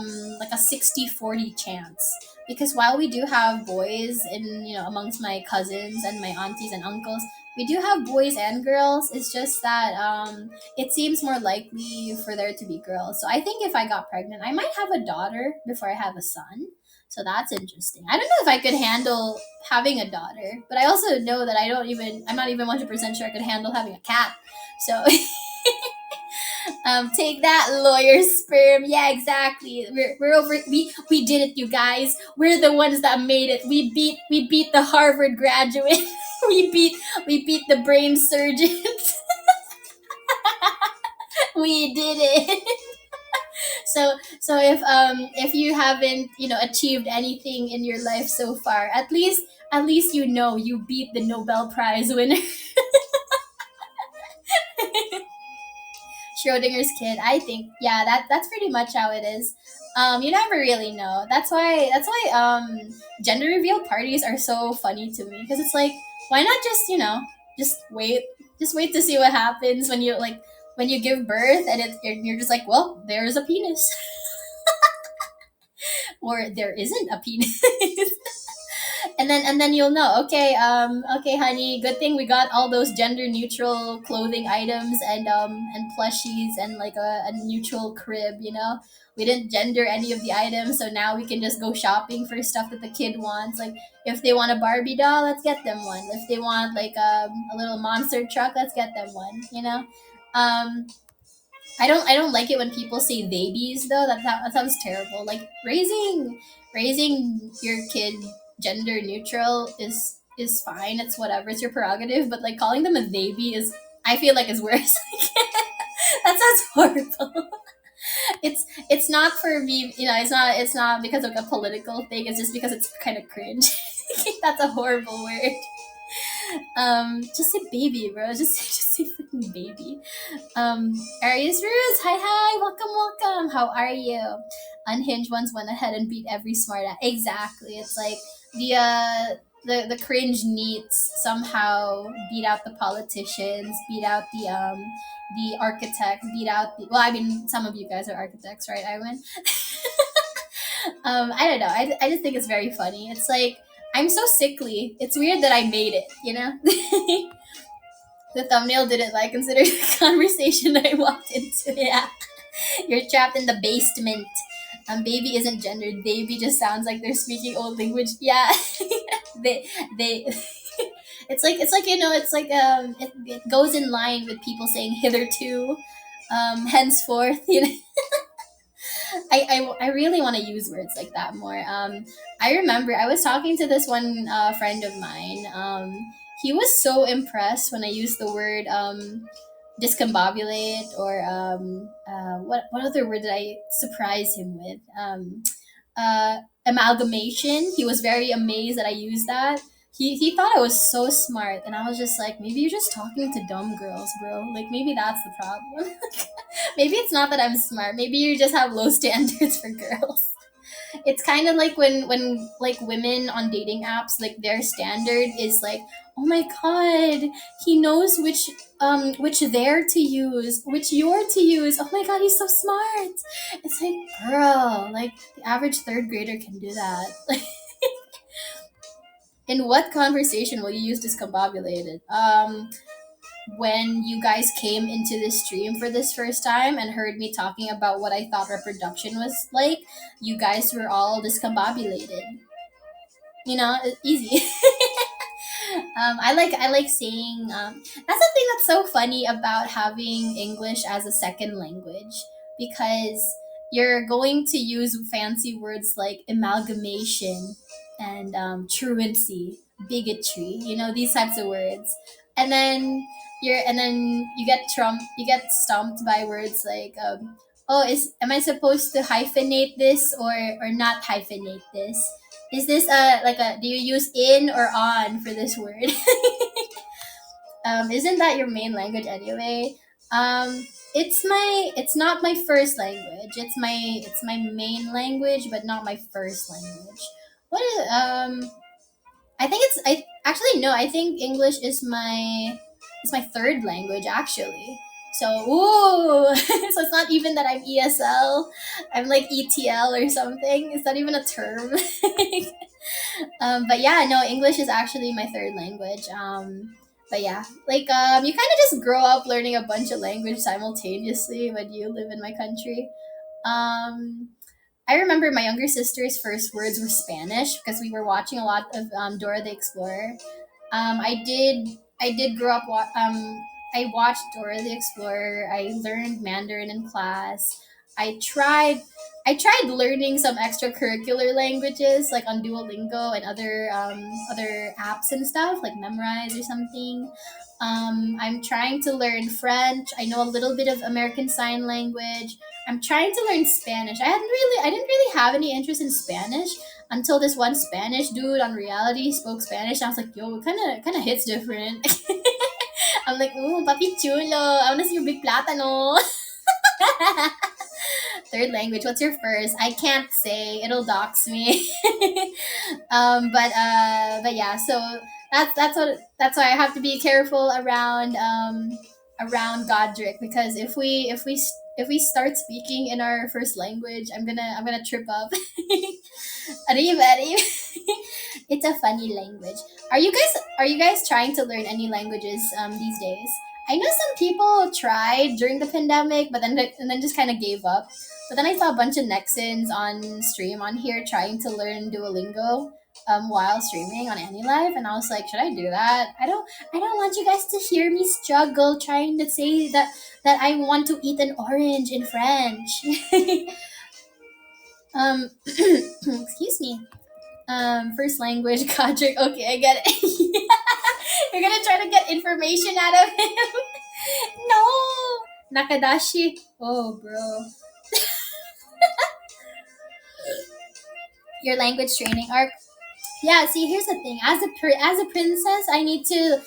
60-40 chance, because while we do have boys in, you know, amongst my cousins and my aunties and uncles, we do have boys and girls. It's just that it seems more likely for there to be girls. So I think if I got pregnant, I might have a daughter before I have a son. So that's interesting. I don't know if I could handle having a daughter, but I also know that I'm not even 100% sure I could handle having a cat. So take that, lawyer sperm. Yeah, exactly. We're over. We did it, you guys. We're the ones that made it. We beat the Harvard graduate. We beat the brain surgeons. We did it. So if you haven't, you know, achieved anything in your life so far, at least you know you beat the Nobel Prize winner. Schrodinger's kid. I think, yeah, that's pretty much how it is. You never really know. That's why gender reveal parties are so funny to me, because it's like, why not just, you know, just wait just wait to see what happens when you like when you give birth, and you're just like, well, there's a penis. Or there isn't a penis. And then you'll know, okay, okay, honey, good thing we got all those gender neutral clothing items and plushies and like a neutral crib, you know. We didn't gender any of the items, so now we can just go shopping for stuff that the kid wants. Like, if they want a Barbie doll, let's get them one. If they want like a little monster truck, let's get them one, you know. um I don't like it when people say babies though. That sounds terrible. Like raising your kid gender neutral is fine. It's whatever. It's your prerogative. But like calling them a baby is, I feel like, is worse. That sounds horrible. It's not for me. It's not because of a political thing. It's just because it's kind of cringe. That's a horrible word. Just say baby, bro. Just say freaking baby. Arius Ruse, hi hi, welcome welcome. How are you? Unhinged ones went ahead and beat every smart ass. Exactly. It's like the cringe neats somehow beat out the politicians, beat out the architects, beat out the, well, I mean, some of you guys are architects, right, Iwan? I don't know. I just think it's very funny. It's like I'm so sickly. It's weird that I made it. The thumbnail didn't like consider the conversation I walked into. Yeah, you're trapped in the basement. Baby isn't gendered. Baby just sounds like they're speaking old language. Yeah, they. It's like it's like it goes in line with people saying hitherto, henceforth. I really want to use words like that more. I remember I was talking to this one friend of mine. He was so impressed when I used the word discombobulate, or what other word did I surprise him with? Amalgamation. He was very amazed that I used that. He thought I was so smart, and I was just like, maybe you're just talking to dumb girls, bro. Like maybe that's the problem. Maybe it's not that I'm smart. Maybe you just have low standards for girls. It's kind of like when like women on dating apps, like their standard is like, oh my god, he knows which there to use, which you're to use. Oh my god, he's so smart. It's like, girl, like the average third grader can do that. Like, in what conversation will you use discombobulated? When you guys came into the stream for this first time and heard me talking about what I thought reproduction was like, you guys were all discombobulated. Easy. I like saying that's the thing that's so funny about having English as a second language, because you're going to use fancy words like amalgamation and truancy, bigotry, these types of words, and then you get stumped by words like oh, is am I supposed to hyphenate this or not hyphenate this? Is this like a, do you use in or on for this word? Isn't that your main language anyway? It's not my first language. It's my main language, but not my first language. What is I think it's I actually no, I think English is my third language actually. So ooh, so it's not even that I'm ESL. I'm like ETL or something. It's not even a term. But yeah, no, English is actually my third language. But yeah, like you kind of just grow up learning a bunch of language simultaneously when you live in my country. Um, I remember my younger sister's first words were Spanish because we were watching a lot of Dora the Explorer. I did grow up. I watched Dora the Explorer. I learned Mandarin in class. I tried. I tried learning some extracurricular languages like on Duolingo and other apps and stuff like Memrise or something. I'm trying to learn French. I know a little bit of American Sign Language. I'm trying to learn Spanish. I didn't really have any interest in Spanish until this one Spanish dude on reality spoke Spanish. I was like, yo, it kind of hits different. I'm like, ooh, papi chulo. I wanna see your big plátano. Third language. What's your first? I can't say. It'll dox me. But yeah. So that's why I have to be careful around Godric, because if we start speaking in our first language, I'm gonna trip up. Arriba, arriba. It's a funny language. Are you guys trying to learn any languages these days? I know some people tried during the pandemic, but then just kind of gave up. But then I saw a bunch of Nexans on stream on here trying to learn Duolingo. while streaming on AniLive, and I was like, should I do that? I don't want you guys to hear me struggle trying to say that I want to eat an orange in French. Excuse me. First language, Kodrick. Okay, I get it. You're gonna try to get information out of him. No, Nakadashi. Oh, bro, your language training arc. Yeah, see, here's the thing. As a princess, I need to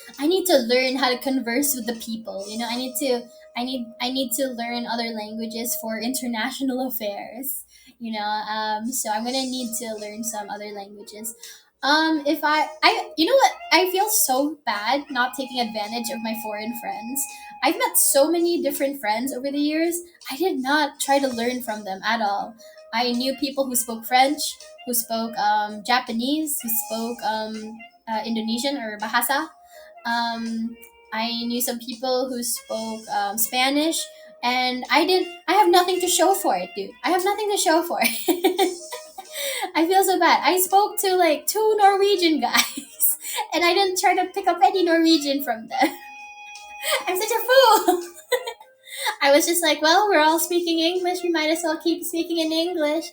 learn how to converse with the people. I need to learn other languages for international affairs. So I'm gonna need to learn some other languages. If you know what, I feel so bad not taking advantage of my foreign friends. I've met so many different friends over the years. I did not try to learn from them at all. I knew people who spoke French, who spoke Japanese, who spoke Indonesian or Bahasa. Um, I knew some people who spoke Spanish, and I have nothing to show for it, dude. I have nothing to show for it. I feel so bad. I spoke to like two Norwegian guys, and I didn't try to pick up any Norwegian from them. I'm such a fool. I was just like, well, we're all speaking English. We might as well keep speaking in English.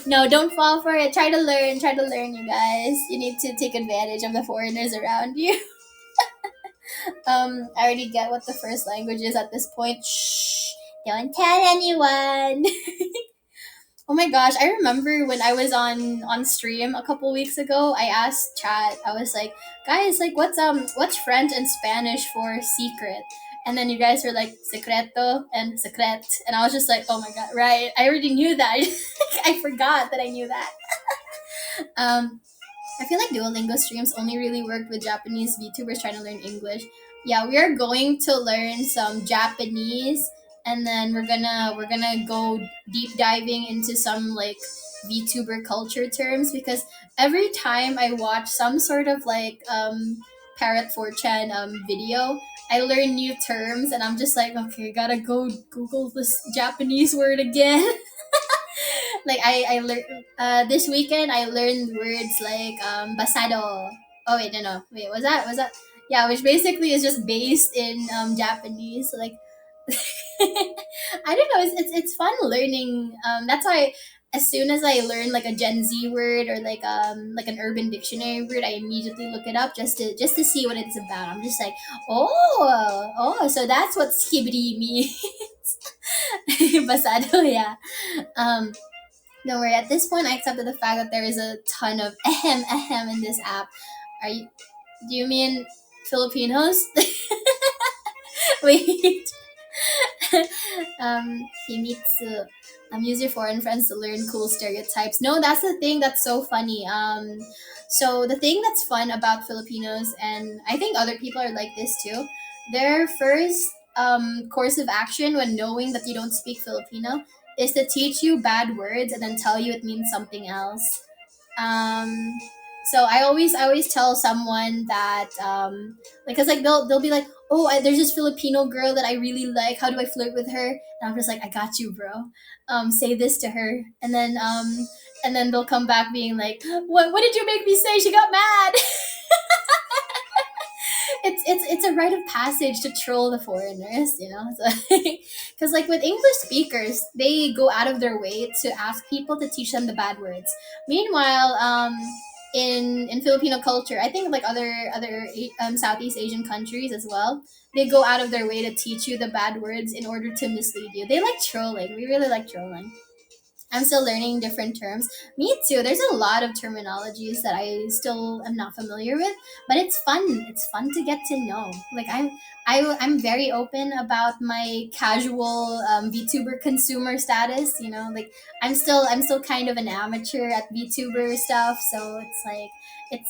No, don't fall for it. Try to learn. Try to learn, you guys. You need to take advantage of the foreigners around you. I already get what the first language is at this point. Shh. Don't tell anyone. Oh my gosh, I remember when I was on stream a couple weeks ago, I asked chat, I was like, guys, like what's French and Spanish for secret? And then you guys were like secreto and secret, and I was just like, oh my god, right. I already knew that. I forgot that I knew that. Um I feel like Duolingo streams only really worked with Japanese VTubers trying to learn English. Yeah, we are going to learn some Japanese, and then we're gonna go deep diving into some like VTuber culture terms, because every time I watch some sort of like Parrot 4chan video, I learn new terms, and I'm just like, okay, gotta go Google this Japanese word again. Like I learned this weekend I learned words like basado. Oh wait, no, wait, was that yeah, which basically is just based in Japanese. So, like I don't know, it's fun learning. That's why as soon as I learn like a Gen Z word or like an Urban Dictionary word, I immediately look it up just to see what it's about. I'm just like, so that's what skibidi means. Basado, yeah. Um, don't worry. At this point, I accepted the fact that there is a ton of ahem in this app. Are you? Do you mean Filipinos? Wait. Himitsu. Use your foreign friends to learn cool stereotypes. No, that's the thing that's so funny. So the thing that's fun about Filipinos, and I think other people are like this too, their first course of action when knowing that you don't speak Filipino is to teach you bad words and then tell you it means something else. Um, so I always tell someone that because like they'll be like, oh, there's this Filipino girl that I really like. How do I flirt with her? And I'm just like, I got you, bro. Say this to her, and then they'll come back being like, what did you make me say? She got mad. It's a rite of passage to troll the foreigners, so, because like with English speakers, they go out of their way to ask people to teach them the bad words. Meanwhile, in Filipino culture, I think like other Southeast Asian countries as well, they go out of their way to teach you the bad words in order to mislead you. They like trolling. We really like trolling. I'm still learning different terms. Me too. There's a lot of terminologies that I still am not familiar with, but it's fun. It's fun to get to know. Like I'm very open about my casual VTuber consumer status. Like I'm still kind of an amateur at VTuber stuff. So it's like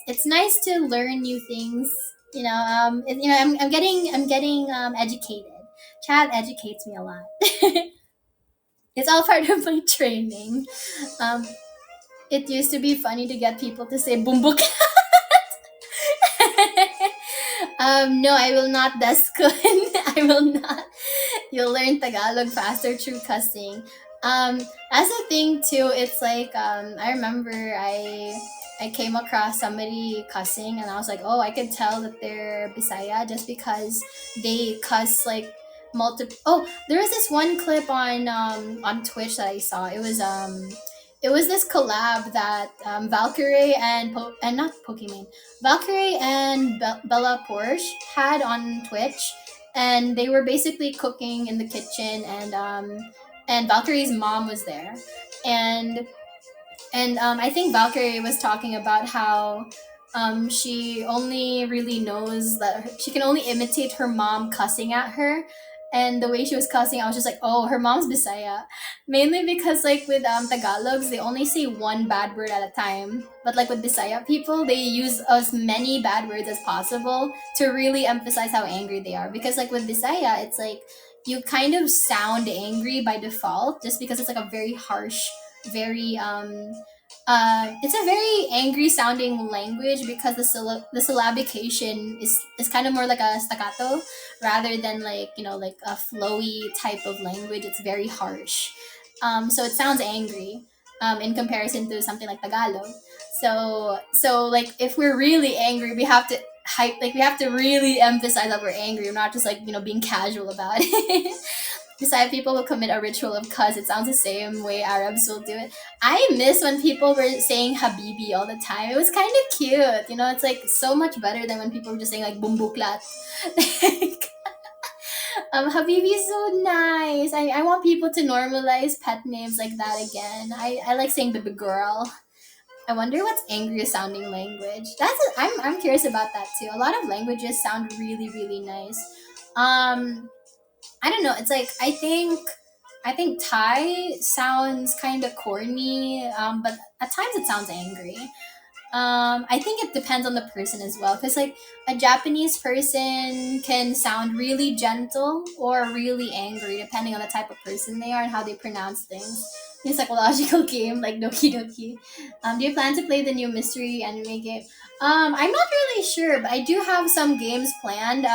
it's nice to learn new things. I'm getting educated. Chat educates me a lot. It's all part of my training. Um, it used to be funny to get people to say bumbuk. No, I will not, Deskun. I will not. You'll learn Tagalog faster through cussing. That's the thing too. It's like I remember I I came across somebody cussing, and I was like, oh, I could tell that they're Bisaya just because they cuss like multiple. Oh, there was this one clip on Twitch that I saw. It was this collab that Valkyrie and not Pokemon, Valkyrie and Bella Porsche had on Twitch, and they were basically cooking in the kitchen, and Valkyrie's mom was there, and I think Valkyrie was talking about how she only really knows that she can only imitate her mom cussing at her. And the way she was cussing, I was just like, oh, her mom's Bisaya. Mainly because, like, with Tagalogs, they only say one bad word at a time. But, like, with Bisaya people, they use as many bad words as possible to really emphasize how angry they are. Because, like, with Bisaya, it's like you kind of sound angry by default just because it's, like, a very harsh, very it's a very angry sounding language because the syllabication is kind of more like a staccato rather than, like, like a flowy type of language. It's very harsh, so it sounds angry in comparison to something like Tagalog. So like if we're really angry, we have to hype, like we have to really emphasize that we're angry. We're not just like being casual about it. Beside people will commit a ritual of cuz it sounds the same way Arabs will do it. I miss when people were saying Habibi all the time. It was kind of cute. It's like so much better than when people were just saying like Bumbuklat. Like, Habibi is so nice. I want people to normalize pet names like that again. I like saying baby girl. I wonder what's angriest sounding language. I'm curious about that too. A lot of languages sound really really nice. Um, I don't know. It's like I think Thai sounds kind of corny, but at times it sounds angry. I think it depends on the person as well, because like a Japanese person can sound really gentle or really angry depending on the type of person they are and how they pronounce things. It's like a psychological game like Doki Doki. Do you plan to play the new mystery anime game? I'm not really sure, but I do have some games planned.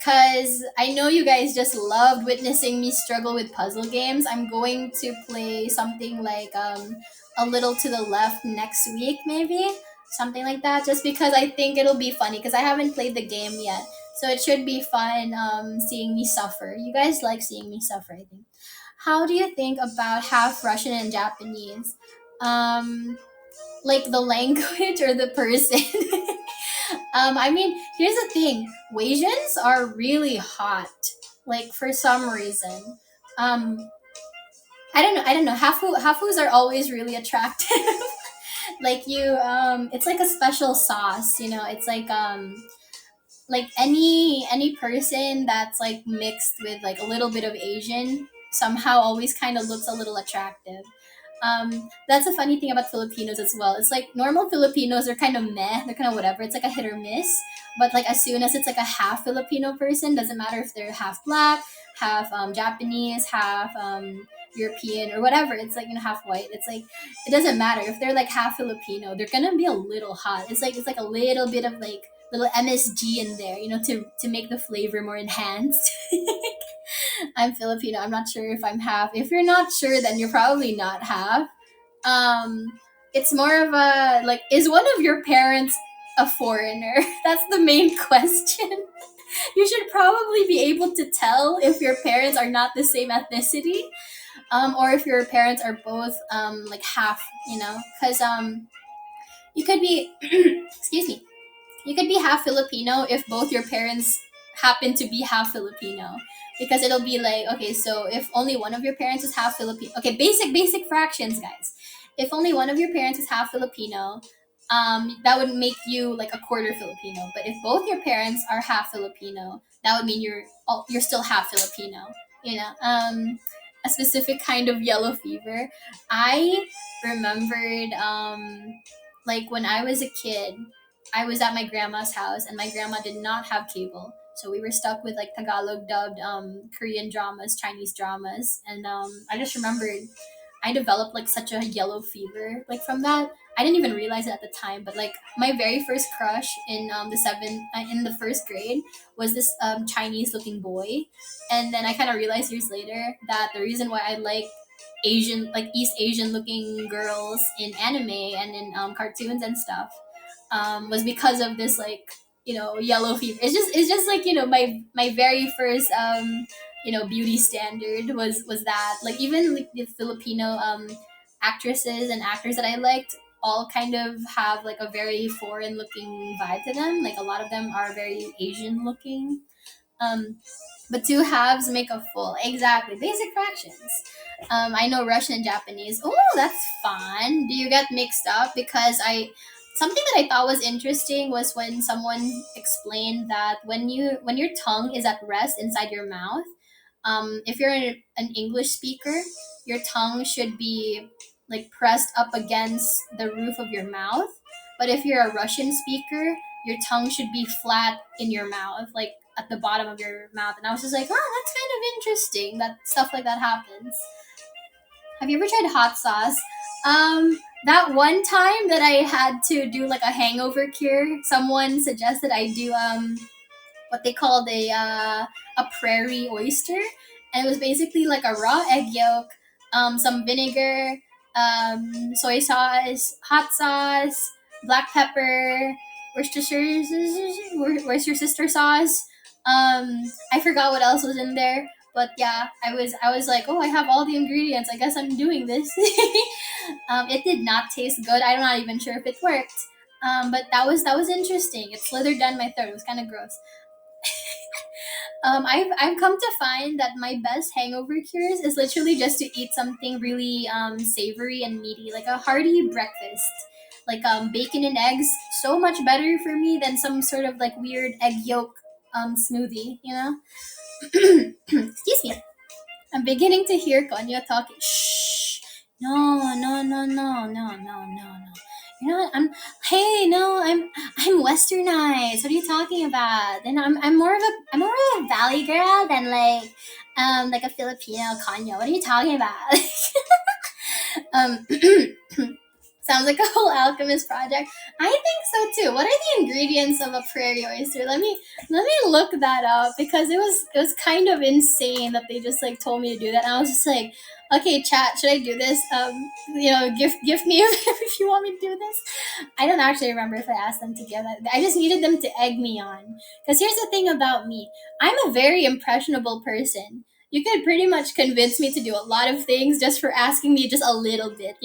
Cause I know you guys just loved witnessing me struggle with puzzle games. I'm going to play something like a little to the left next week, maybe something like that. Just because I think it'll be funny. Because I haven't played the game yet, so it should be fun seeing me suffer. You guys like seeing me suffer, I think. How do you think about half Russian and Japanese? Um, like the language or the person? I mean, here's the thing: Asians are really hot. Like for some reason, um, I don't know. I don't know. Hafus are always really attractive. Like it's like a special sauce. It's like any person that's like mixed with like a little bit of Asian somehow always kind of looks a little attractive. That's a funny thing about Filipinos as well. It's like normal Filipinos are kind of meh, they're kind of whatever. It's like a hit or miss. But like as soon as it's like a half Filipino person, doesn't matter if they're half black, half Japanese, half European or whatever. It's like half white. It's like it doesn't matter if they're like half Filipino. They're gonna be a little hot. It's like a little bit of like little MSG in there, to make the flavor more enhanced. I'm Filipino. I'm not sure if I'm half. If you're not sure, then you're probably not half. It's more of a like, is one of your parents a foreigner? That's the main question. You should probably be able to tell if your parents are not the same ethnicity, or if your parents are both like half. Because you could be, excuse me, you could be half Filipino if both your parents happen to be half Filipino. Because it'll be like, okay, so if only one of your parents is half Filipino, okay, basic fractions, guys. If only one of your parents is half Filipino, that would make you like a quarter Filipino. But if both your parents are half Filipino, that would mean you're still half Filipino. A specific kind of yellow fever. I remembered, like when I was a kid, I was at my grandma's house and my grandma did not have cable. So we were stuck with like Tagalog dubbed Korean dramas, Chinese dramas. And I just remembered I developed like such a yellow fever like from that. I didn't even realize it at the time, but like my very first crush in in the first grade was this Chinese looking boy. And then I kind of realized years later that the reason why I like Asian, like East Asian looking girls in anime and in cartoons and stuff, was because of this, like, yellow fever. It's just like, my very first beauty standard was that, like, even like the Filipino actresses and actors that I liked all kind of have like a very foreign looking vibe to them. Like a lot of them are very Asian looking. Um, but two halves make a full. Exactly. Basic fractions. I know Russian and Japanese. Oh, that's fun. Do you get mixed up? Because something that I thought was interesting was when someone explained that when your tongue is at rest inside your mouth, if you're an English speaker, your tongue should be like pressed up against the roof of your mouth. But if you're a Russian speaker, your tongue should be flat in your mouth, like at the bottom of your mouth. And I was just like, oh, that's kind of interesting that stuff like that happens. Have you ever tried hot sauce? That one time that I had to do like a hangover cure, someone suggested I do what they called a prairie oyster, and it was basically like a raw egg yolk, some vinegar, soy sauce, hot sauce, black pepper, Worcestershire Worcestershire sauce. I forgot what else was in there, but yeah, I was like, oh, I have all the ingredients. I guess I'm doing this. It did not taste good. I'm not even sure if it worked. But that was interesting. It slithered down my throat. It was kind of gross. I've come to find that my best hangover cures is literally just to eat something really savory and meaty, like a hearty breakfast, like bacon and eggs. So much better for me than some sort of like weird egg yolk smoothie. Excuse me. I'm beginning to hear Konya talking. Shh. No, no, no, no, no, no, no, no. You're not. Hey, no. I'm westernized. What are you talking about? And I'm more of a valley girl than like a Filipino Konya. What are you talking about? um. Sounds like a whole alchemist project. I think so too. What are the ingredients of a prairie oyster? Let me look that up, because it was kind of insane that they just like told me to do that. And I was just like, okay, chat, should I do this? Gift me if you want me to do this. I don't actually remember if I asked them to give that. I just needed them to egg me on. Because here's the thing about me, I'm a very impressionable person. You could pretty much convince me to do a lot of things just for asking me just a little bit.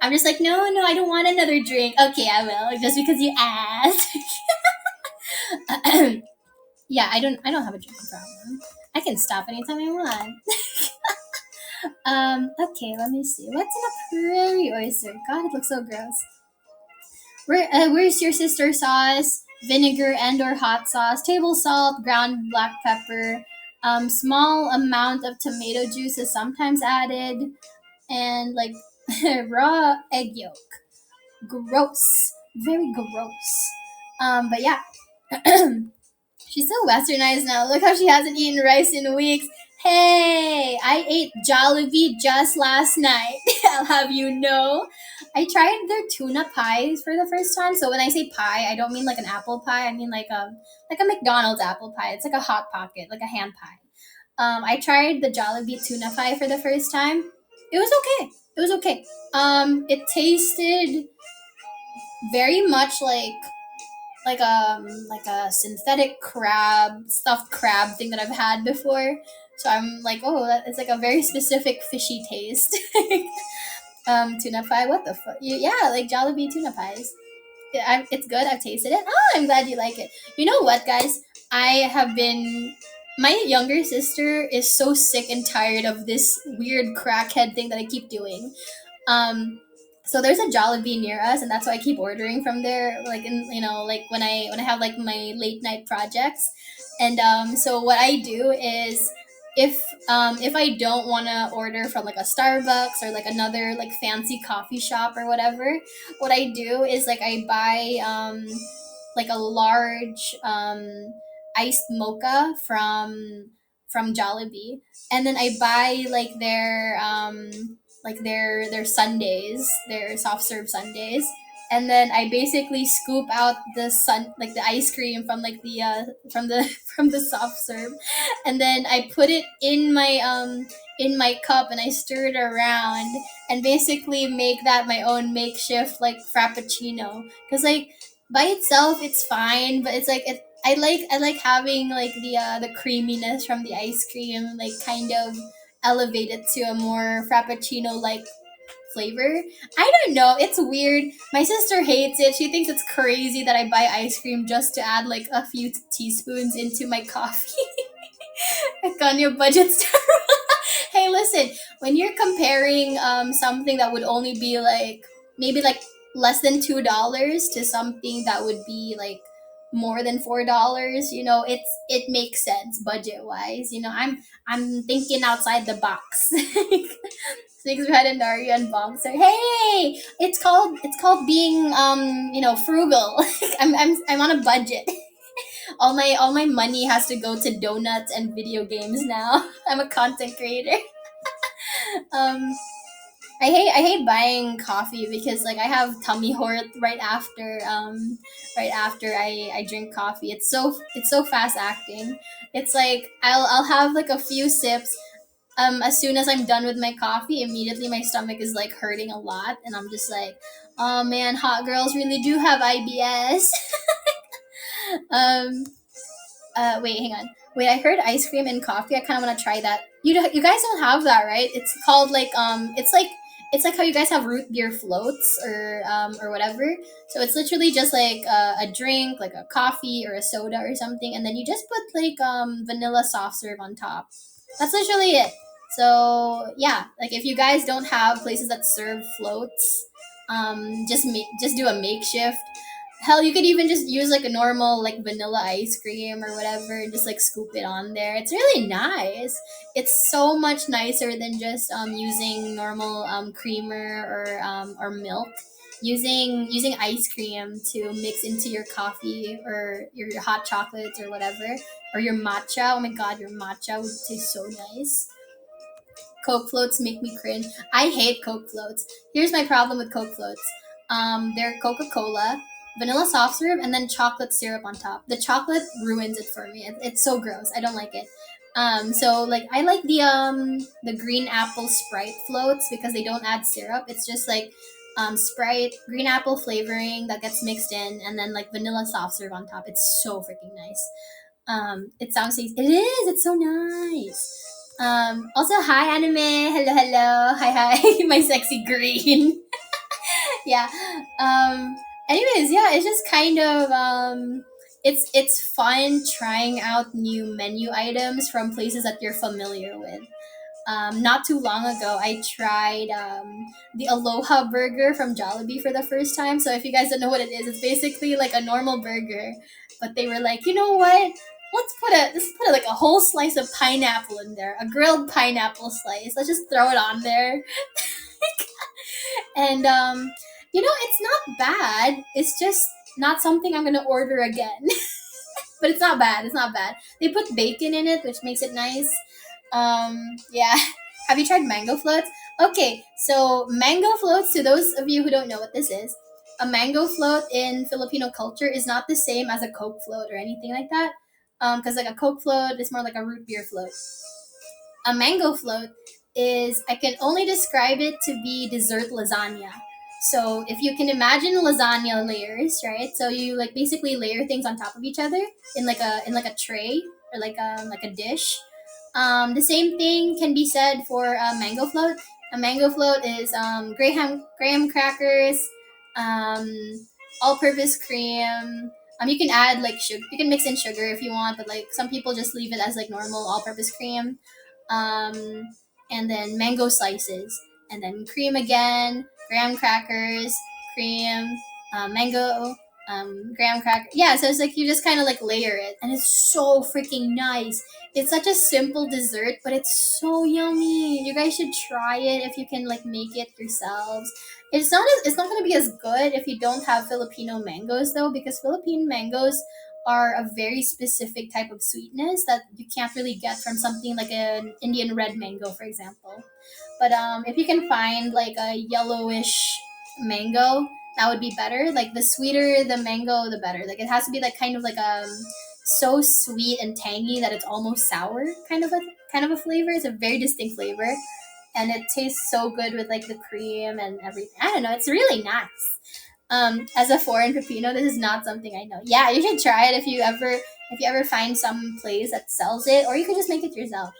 I'm just like, no, no, I don't want another drink. Okay, I will, like, just because you asked. Yeah, I don't have a drinking problem. I can stop anytime I want. Okay, let me see. What's in a prairie oyster? God, it looks so gross. Where's your sister sauce? Vinegar and/or hot sauce, table salt, ground black pepper, small amount of tomato juice is sometimes added, and like raw egg yolk. Gross, very gross. But yeah, she's so westernized now. Look how she hasn't eaten rice in weeks. Hey, I ate Jollibee just last night. I'll have you know. I tried their tuna pies for the first time. So when I say pie, I don't mean like an apple pie. I mean like a McDonald's apple pie. It's like a hot pocket, like a hand pie. I tried the Jollibee tuna pie for the first time. It was okay. It was okay. It tasted very much like a synthetic crab, stuffed crab thing that I've had before. So I'm like, oh, it's like a very specific fishy taste. Tuna pie. What the fuck? Yeah, like Jollibee tuna pies. It's good. I've tasted it. Oh, I'm glad you like it. You know what, guys? I have been. My younger sister is so sick and tired of this weird crackhead thing that I keep doing. Um, so there's a Jollibee near us, and that's why I keep ordering from there. Like like when I have like my late night projects, and so what I do is if I don't want to order from like a Starbucks or like another like fancy coffee shop or whatever, what I do is like I buy like a large iced mocha from Jollibee, and then I buy like their sundaes, their soft serve sundaes, and then I basically scoop out the sun like the ice cream from like the from the from the soft serve, and then I put it in my cup and I stir it around and basically make that my own makeshift like frappuccino. Cause like by itself it's fine, but it's like I like having like the creaminess from the ice cream like kind of elevate it to a more frappuccino like flavor. I don't know. It's weird. My sister hates it. She thinks it's crazy that I buy ice cream just to add like a few teaspoons into my coffee. Like on your budget stuff. Hey, listen. When you're comparing something that would only be like maybe like less than $2 to something that would be like more than $4, it makes sense budget wise. I'm thinking outside the box. Six Red and Enaria and Bombs are hey, it's called being frugal. I'm on a budget. All my money has to go to donuts and video games now. I'm a content creator. Um I hate buying coffee because like I have tummy hurt right after I drink coffee. It's so fast acting. It's like I'll have like a few sips. As soon as I'm done with my coffee, immediately my stomach is like hurting a lot, and I'm just like, oh man, hot girls really do have IBS. um, wait, hang on. Wait, I heard ice cream and coffee. I kind of want to try that. You guys don't have that, right? It's called like it's like how you guys have root beer floats or whatever. So it's literally just like a drink, like a coffee or a soda or something, and then you just put like vanilla soft serve on top. That's literally it. So yeah, like if you guys don't have places that serve floats, just do a makeshift. Hell, you could even just use like a normal like vanilla ice cream or whatever, and just like scoop it on there. It's really nice. It's so much nicer than just using normal creamer or milk. Using ice cream to mix into your coffee or your hot chocolates or whatever, or your matcha. Oh my god, your matcha would taste so nice. Coke floats make me cringe. I hate Coke floats. Here's my problem with Coke floats. They're Coca Cola, vanilla soft serve, and then chocolate syrup on top. The chocolate ruins it for me. It's so gross. I don't like it. So like I like the green apple Sprite floats because they don't add syrup. It's just like Sprite, green apple flavoring that gets mixed in, and then like vanilla soft serve on top. It's so freaking nice. It sounds it is. It's so nice. Also, hi, anime. Hello, hello. Hi, hi. My sexy green. Yeah. Anyways, yeah, it's just kind of it's fun trying out new menu items from places that you're familiar with. Not too long ago, I tried the Aloha burger from Jollibee for the first time. So if you guys don't know what it is, it's basically like a normal burger, but they were like, you know what? Let's put like a whole slice of pineapple in there, a grilled pineapple slice. Let's just throw it on there, and it's not bad. It's just not something I'm gonna order again. But it's not bad. It's not bad. They put bacon in it, which makes it nice. Yeah. Have you tried mango floats? Okay, so mango floats, to those of you who don't know what this is, a mango float in Filipino culture is not the same as a Coke float or anything like that. Because like a Coke float is more like a root beer float. A mango float is, I can only describe it to be dessert lasagna. So if you can imagine lasagna layers, right? So you like basically layer things on top of each other in like a tray or like a dish. The same thing can be said for a mango float. A mango float is graham crackers, um, all-purpose cream. You can add like sugar. You can mix in sugar if you want, but like some people just leave it as like normal all-purpose cream. Um, and then mango slices, and then cream again, graham crackers, cream, mango, graham cracker. Yeah, so it's like you just kind of like layer it, and it's so freaking nice. It's such a simple dessert, but it's so yummy. You guys should try it if you can like make it yourselves. It's not gonna be as good if you don't have Filipino mangoes though, because Philippine mangoes are a very specific type of sweetness that you can't really get from something like an Indian red mango, for example. But if you can find like a yellowish mango, That would be better. Like the sweeter the mango, the better. Like it has to be like kind of like so sweet and tangy that it's almost sour kind of a flavor. It's a very distinct flavor, and it tastes so good with like the cream and everything. I don't know. It's really nice. As a foreign pepino, this is not something I know. Yeah, you should try it if you ever find some place that sells it, or you can just make it yourself.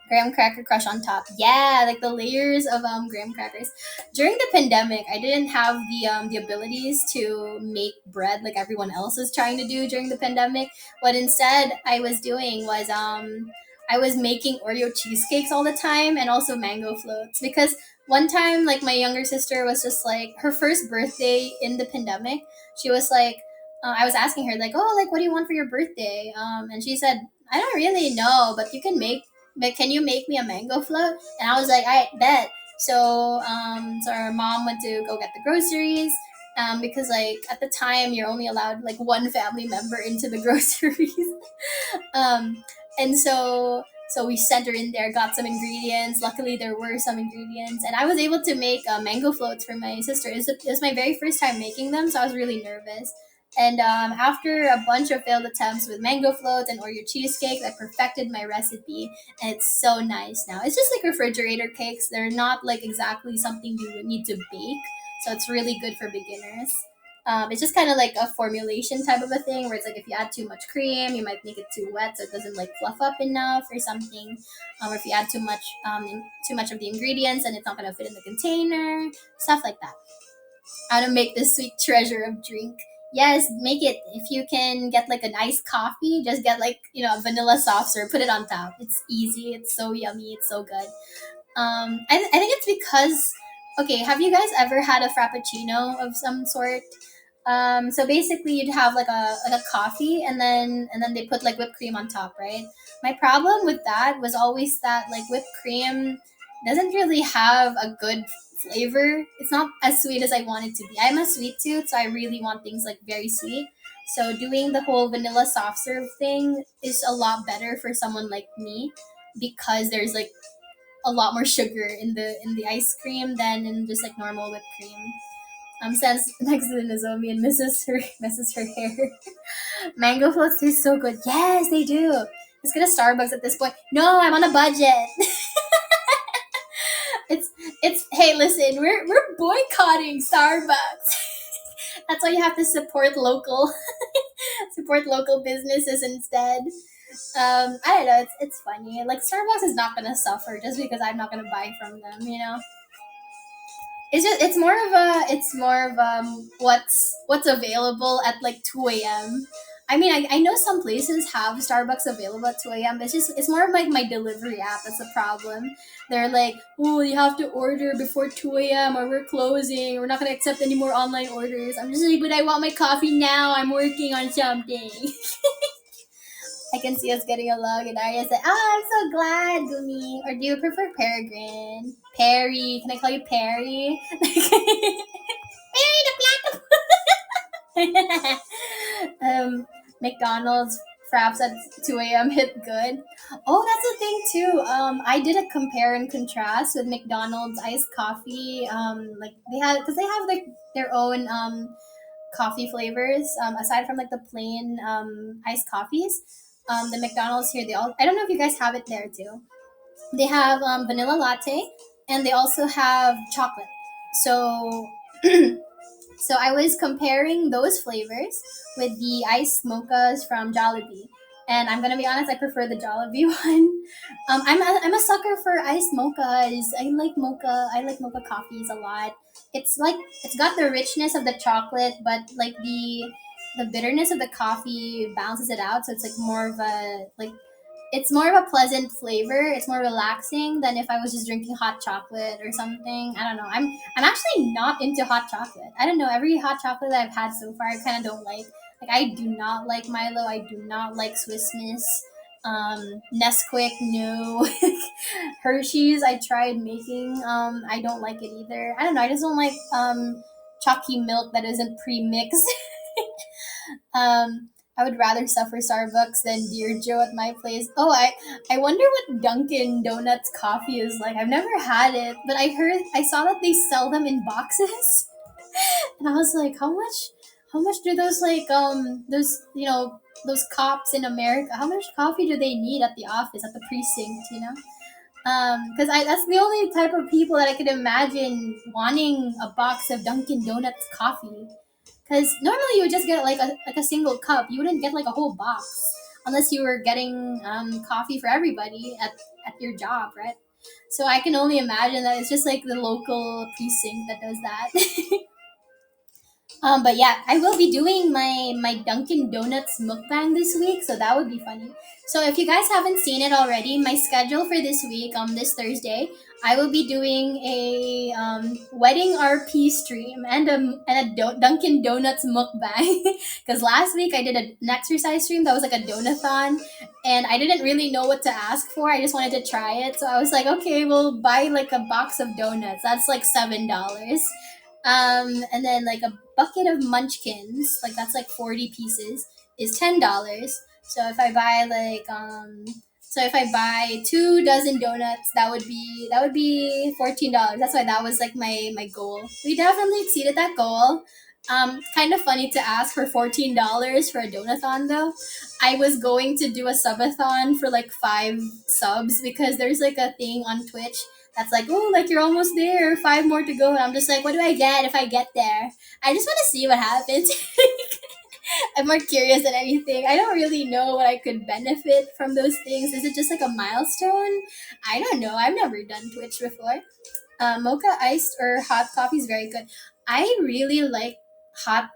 Graham cracker crush on top. Yeah, like the layers of graham crackers. During the pandemic, I didn't have the abilities to make bread like everyone else is trying to do during the pandemic. What instead I was doing was I was making Oreo cheesecakes all the time and also mango floats because one time like my younger sister was just like her first birthday in the pandemic. She was like I was asking her like, "Oh, like what do you want for your birthday?" And she said, "I don't really know, but you can make but can you make me a mango float?" And I was like, I bet. So our mom went to go get the groceries. Because like at the time you're only allowed like one family member into the groceries. um, and so we sent her in there, got some ingredients. Luckily, there were some ingredients, and I was able to make mango floats for my sister. It was my very first time making them, so I was really nervous. And after a bunch of failed attempts with mango floats and Oreo cheesecake, I perfected my recipe, and it's so nice now. It's just like refrigerator cakes. They're not like exactly something you need to bake, so it's really good for beginners. It's just kind of like a formulation type of a thing where it's like if you add too much cream, you might make it too wet so it doesn't like fluff up enough or something. Or if you add too much of the ingredients and it's not gonna fit in the container, stuff like that. How to make this sweet treasure of drink? Yes, make it. If you can get like an iced coffee, just get like a vanilla soft serve, put it on top. It's easy. It's so yummy. It's so good. I think it's because okay. Have you guys ever had a frappuccino of some sort? So basically, you'd have like a coffee, and then they put like whipped cream on top, right? My problem with that was always that like whipped cream doesn't really have a good flavor. It's not as sweet as I want it to be. I'm a sweet tooth, so I really want things like very sweet. So doing the whole vanilla soft serve thing is a lot better for someone like me because there's like a lot more sugar in the ice cream than in just like normal whipped cream. Stands next to the Nozomi and misses her hair. Mango floats taste so good. Yes, they do. Let's get a Starbucks at this point. No, I'm on a budget. it's it's hey, listen, we're boycotting Starbucks. That's why you have to support local support local businesses instead. I don't know. It's funny. Like Starbucks is not gonna suffer just because I'm not gonna buy from them. It's more of what's available at like 2 a.m. I mean, I know some places have Starbucks available at 2 a.m. But it's more of like my delivery app that's the problem. They're like, oh, you have to order before 2 a.m. or we're closing. We're not gonna accept any more online orders. I'm just like, but I want my coffee now. I'm working on something. I can see us getting along, and Arya said, "Oh, I'm so glad, Gumi." Or do you prefer Peregrine? Perry? Can I call you Perry? Perry the Platypus. McDonald's fraps at 2 a.m. hit good. Oh, that's the thing too. I did a compare and contrast with McDonald's iced coffee. Like they have like their own coffee flavors aside from like the plain iced coffees. The McDonald's here, I don't know if you guys have it there too. They have vanilla latte, and they also have chocolate. So so I was comparing those flavors with the iced mochas from Jollibee. And I'm gonna be honest, I prefer the Jollibee one. I'm a sucker for iced mochas. I like mocha coffees a lot. It's got the richness of the chocolate, but like the bitterness of the coffee balances it out. So it's like more of a like it's more of a pleasant flavor. It's more relaxing than if I was just drinking hot chocolate or something. I don't know. I'm actually not into hot chocolate. I don't know. Every hot chocolate that I've had so far, I kind of don't like. Like I do not like Milo. I do not like Swiss Miss. Nesquik, no. Hershey's, I tried making. I don't like it either. I don't know. I just don't like chalky milk that isn't pre-mixed. I would rather suffer Starbucks than Dear Joe at my place. Oh, I wonder what Dunkin' Donuts coffee is like. I've never had it, but I saw that they sell them in boxes. And I was like, how much do those like those those cops in America, how much coffee do they need at the office, at the precinct, you know? Because I that's the only type of people that I could imagine wanting a box of Dunkin' Donuts coffee. Because normally you would just get like a single cup. You wouldn't get like a whole box unless you were getting coffee for everybody at your job, right? So I can only imagine that it's just like the local precinct that does that. But yeah, I will be doing my Dunkin' Donuts mukbang this week, so that would be funny. So if you guys haven't seen it already, my schedule for this week, this Thursday, I will be doing a wedding RP stream and a Dunkin' Donuts mukbang. Because last week I did an exercise stream that was like a donathon, and I didn't really know what to ask for. I just wanted to try it, so I was like, okay, we'll buy like a box of donuts. That's like $7. And then like a bucket of munchkins, like that's like 40 pieces, is $10. So if I buy 2 dozen donuts, that would be $14. That's why that was like my goal. We definitely exceeded that goal. Kind of funny to ask for $14 for a donathon though. I was going to do a subathon for like 5 subs because there's like a thing on Twitch that's like, oh, like you're almost there, 5 more to go. And I'm just like, what do I get if I get there? I just want to see what happens. I'm more curious than anything. I don't really know what I could benefit from those things. Is it just like a milestone? I don't know. I've never done Twitch before. Mocha iced or hot coffee is very good. I really like hot,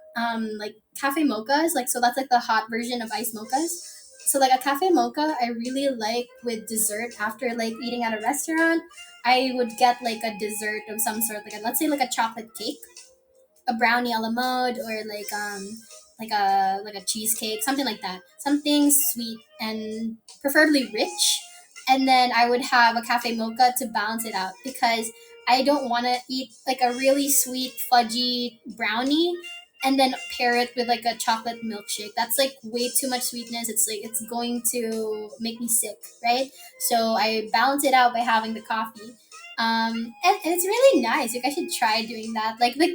like cafe mochas. Like, so that's like the hot version of iced mochas. So like a cafe mocha, I really like with dessert after like eating at a restaurant. I would get like a dessert of some sort, like let's say like a chocolate cake, a brownie a la mode, or like a cheesecake, something like that, something sweet and preferably rich. And then I would have a cafe mocha to balance it out because I don't want to eat like a really sweet fudgy brownie and then pair it with like a chocolate milkshake. That's like way too much sweetness. It's like it's going to make me sick, right? So I balance it out by having the coffee. And it's really nice. You guys should try doing that. Like the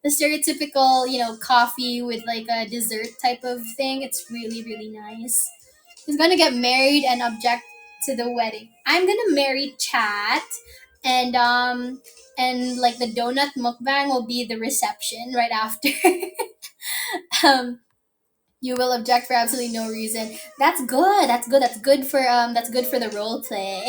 stereotypical, coffee with like a dessert type of thing. It's really really nice. Who's gonna get married and object to the wedding? I'm gonna marry Chat, and like the donut mukbang will be the reception right after. um, you will object for absolutely no reason. That's good. That's good. That's good for the role play.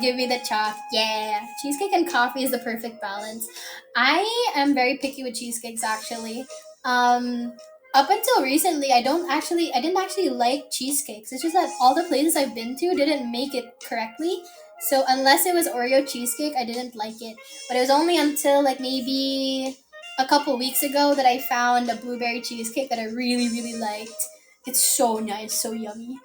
Give me the chalk. Yeah. Cheesecake and coffee is the perfect balance. I am very picky with cheesecakes actually. Um Up until recently I didn't actually like cheesecakes. It's just that all the places I've been to didn't make it correctly. So unless it was Oreo cheesecake, I didn't like it. But it was only until like maybe a couple weeks ago that I found a blueberry cheesecake that I really, really liked. It's so nice, so yummy.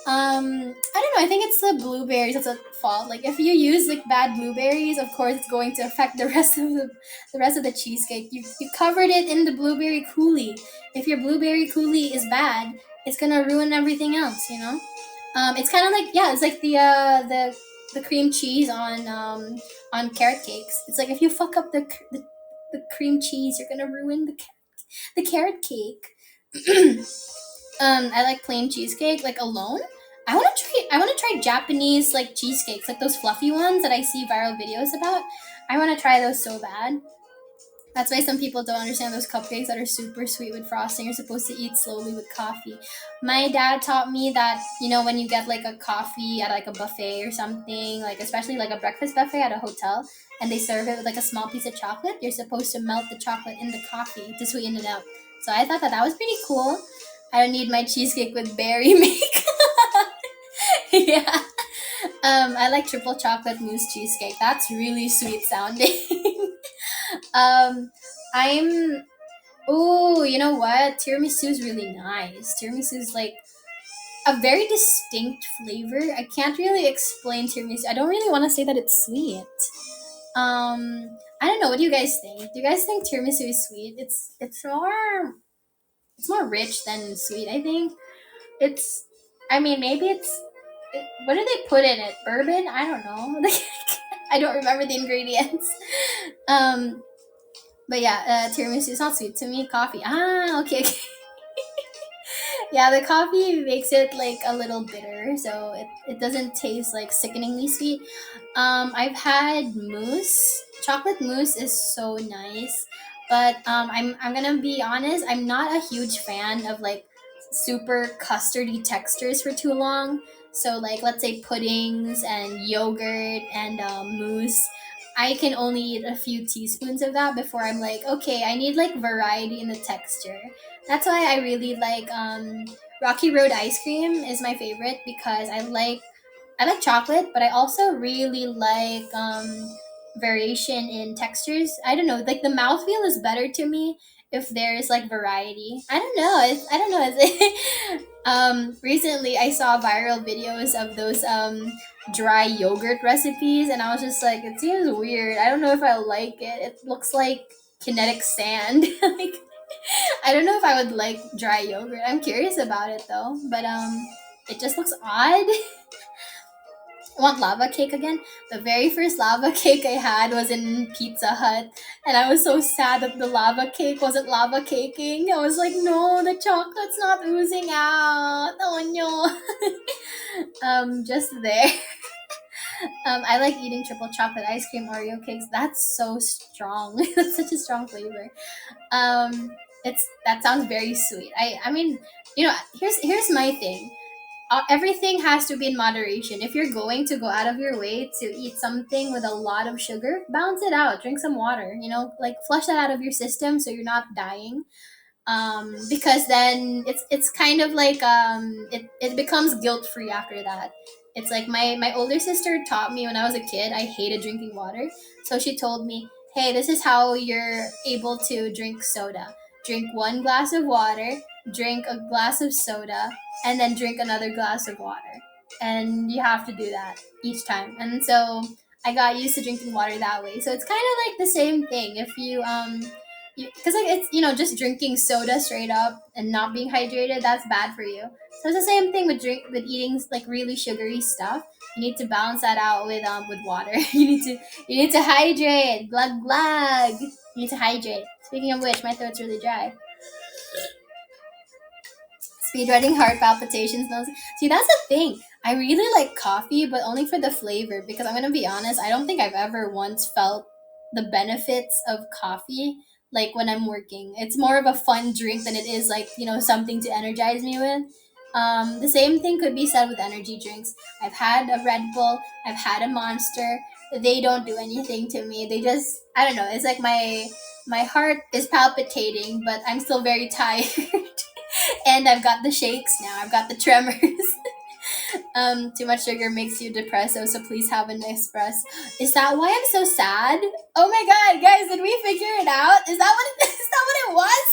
I don't know. I think it's the blueberries that's at fault. Like if you use like bad blueberries, of course it's going to affect the rest of the cheesecake. You covered it in the blueberry coulis. If your blueberry coulis is bad, it's gonna ruin everything else. You know. It's kind of like, yeah, it's like the cream cheese on carrot cakes. It's like if you fuck up the cream cheese, you're gonna ruin the carrot cake. I like plain cheesecake like alone. I want to try Japanese like cheesecakes, like those fluffy ones that I see viral videos about. I want to try those so bad. That's why some people don't understand those cupcakes that are super sweet with frosting. You're supposed to eat slowly with coffee. My dad taught me that, when you get like a coffee at like a buffet or something, like especially like a breakfast buffet at a hotel, and they serve it with like a small piece of chocolate, you're supposed to melt the chocolate in the coffee to sweeten it up. So I thought that was pretty cool. I don't need my cheesecake with berry make. Yeah. I like triple chocolate mousse cheesecake. That's really sweet sounding. um, I'm. Oh, you know what? Tiramisu is really nice. Tiramisu is like a very distinct flavor. I can't really explain tiramisu. I don't really want to say that it's sweet. I don't know. What do you guys think? Do you guys think tiramisu is sweet? It's more rich than sweet. I think it's. I mean, maybe what do they put in it? Bourbon? I don't know. I don't remember the ingredients. Um, But yeah, tiramisu is not sweet to me. Coffee. Ah, okay, okay. Yeah, the coffee makes it like a little bitter, so it doesn't taste like sickeningly sweet. I've had mousse. Chocolate mousse is so nice, but I'm gonna be honest. I'm not a huge fan of like super custardy textures for too long. So like let's say puddings and yogurt and mousse. I can only eat a few teaspoons of that before I'm like, okay, I need like variety in the texture. That's why I really like Rocky Road ice cream is my favorite because I like chocolate, but I also really like variation in textures. I don't know, like the mouthfeel is better to me if there's like variety. I don't know. I don't know. Recently I saw viral videos of those dry yogurt recipes, and I was just like, it seems weird. I don't know if I like it. It looks like kinetic sand. Like I don't know if I would like dry yogurt. I'm curious about it though, but it just looks odd. I want lava cake again. The very first lava cake I had was in Pizza Hut, and I was so sad that the lava cake wasn't lava caking. I was like, no, the chocolate's not oozing out. Oh no. Just there. I like eating triple chocolate ice cream Oreo cakes. That's so strong. That's such a strong flavor. It's that sounds very sweet. I mean, here's my thing. Everything has to be in moderation. If you're going to go out of your way to eat something with a lot of sugar, balance it out. Drink some water. Like flush that out of your system so you're not dying. Because then it's kind of like it becomes guilt free after that. It's like my older sister taught me when I was a kid. I hated drinking water, so she told me, hey, this is how you're able to drink soda. Drink one glass of water, drink a glass of soda, and then drink another glass of water, and you have to do that each time. And so I got used to drinking water that way. So it's kind of like the same thing. If you because like it's just drinking soda straight up and not being hydrated, that's bad for you. So it's the same thing with eating like really sugary stuff. You need to balance that out with water. You need to hydrate. Glug glug. You need to hydrate. Speaking of which, my throat's really dry. Speedrunning, heart palpitations, nose. See, that's the thing. I really like coffee, but only for the flavor. Because I'm gonna be honest, I don't think I've ever once felt the benefits of coffee. Like when I'm working, it's more of a fun drink than it is like something to energize me with. The same thing could be said with energy drinks. I've had a Red Bull. I've had a Monster. They don't do anything to me. They just I don't know. It's like my heart is palpitating, but I'm still very tired. And I've got the shakes now. I've got the tremors. Too much sugar makes you depressed, so please have an espresso. Is that why I'm so sad? Oh my god, guys, did we figure it out? Is that what it, is that what it was?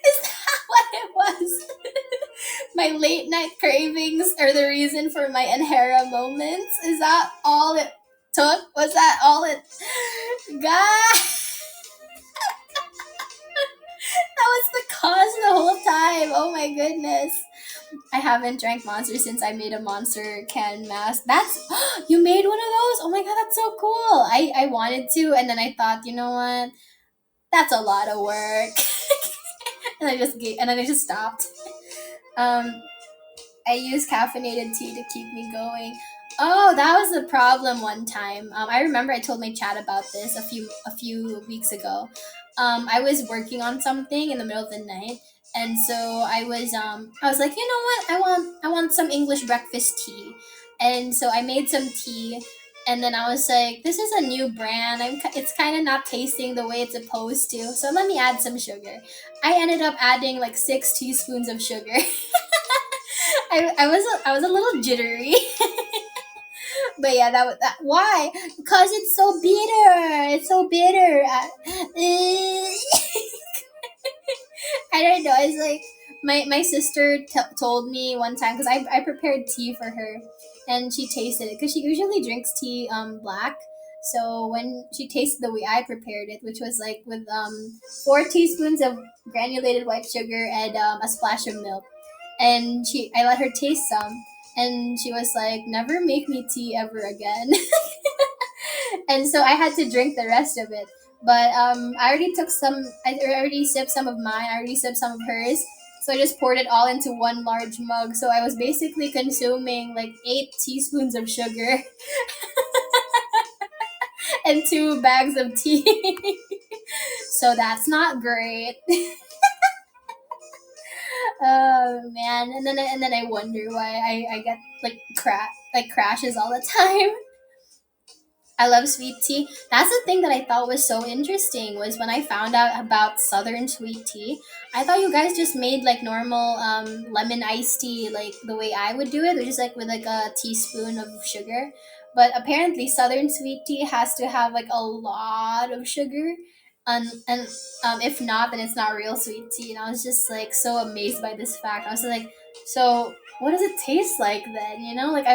Is that what it was? My late night cravings are the reason for my Enaria moments. Is that all it took? Was that all it? God, that was the cause the whole time. Oh my goodness. I haven't drank Monster since I made a Monster can mask. That's you made one of those? Oh my god, that's so cool. I wanted to, and then I thought, you know what? That's a lot of work. And then I just stopped. Um, I use caffeinated tea to keep me going. Oh, that was the problem one time. I remember I told my chat about this a few weeks ago. I was working on something in the middle of the night, and so I was like, you know what? I want some English breakfast tea, and so I made some tea. And then I was like, "This is a new brand. It's kind of not tasting the way it's supposed to. So let me add some sugar." I ended up adding like 6 teaspoons of sugar. I was a little jittery, but yeah, that was that. Why? Because it's so bitter. It's so bitter. I don't know. It's like my sister told me one time because I prepared tea for her, and she tasted it because she usually drinks tea black. So when she tasted the way I prepared it, which was like with 4 teaspoons of granulated white sugar and a splash of milk, and I let her taste some, and she was like, never make me tea ever again. And so I had to drink the rest of it. But I already took some. I already sipped some of mine. I already sipped some of hers. So I just poured it all into one large mug. So I was basically consuming like 8 teaspoons of sugar and 2 bags of tea. So that's not great. Oh man, and then I wonder why I get like crashes all the time. I love sweet tea. That's the thing that I thought was so interesting was when I found out about Southern sweet tea. I thought you guys just made like normal lemon iced tea, like the way I would do it, which is like with like a teaspoon of sugar. But apparently, Southern sweet tea has to have like a lot of sugar, and if not, then it's not real sweet tea. And I was just like so amazed by this fact. I was like, so what does it taste like then? Like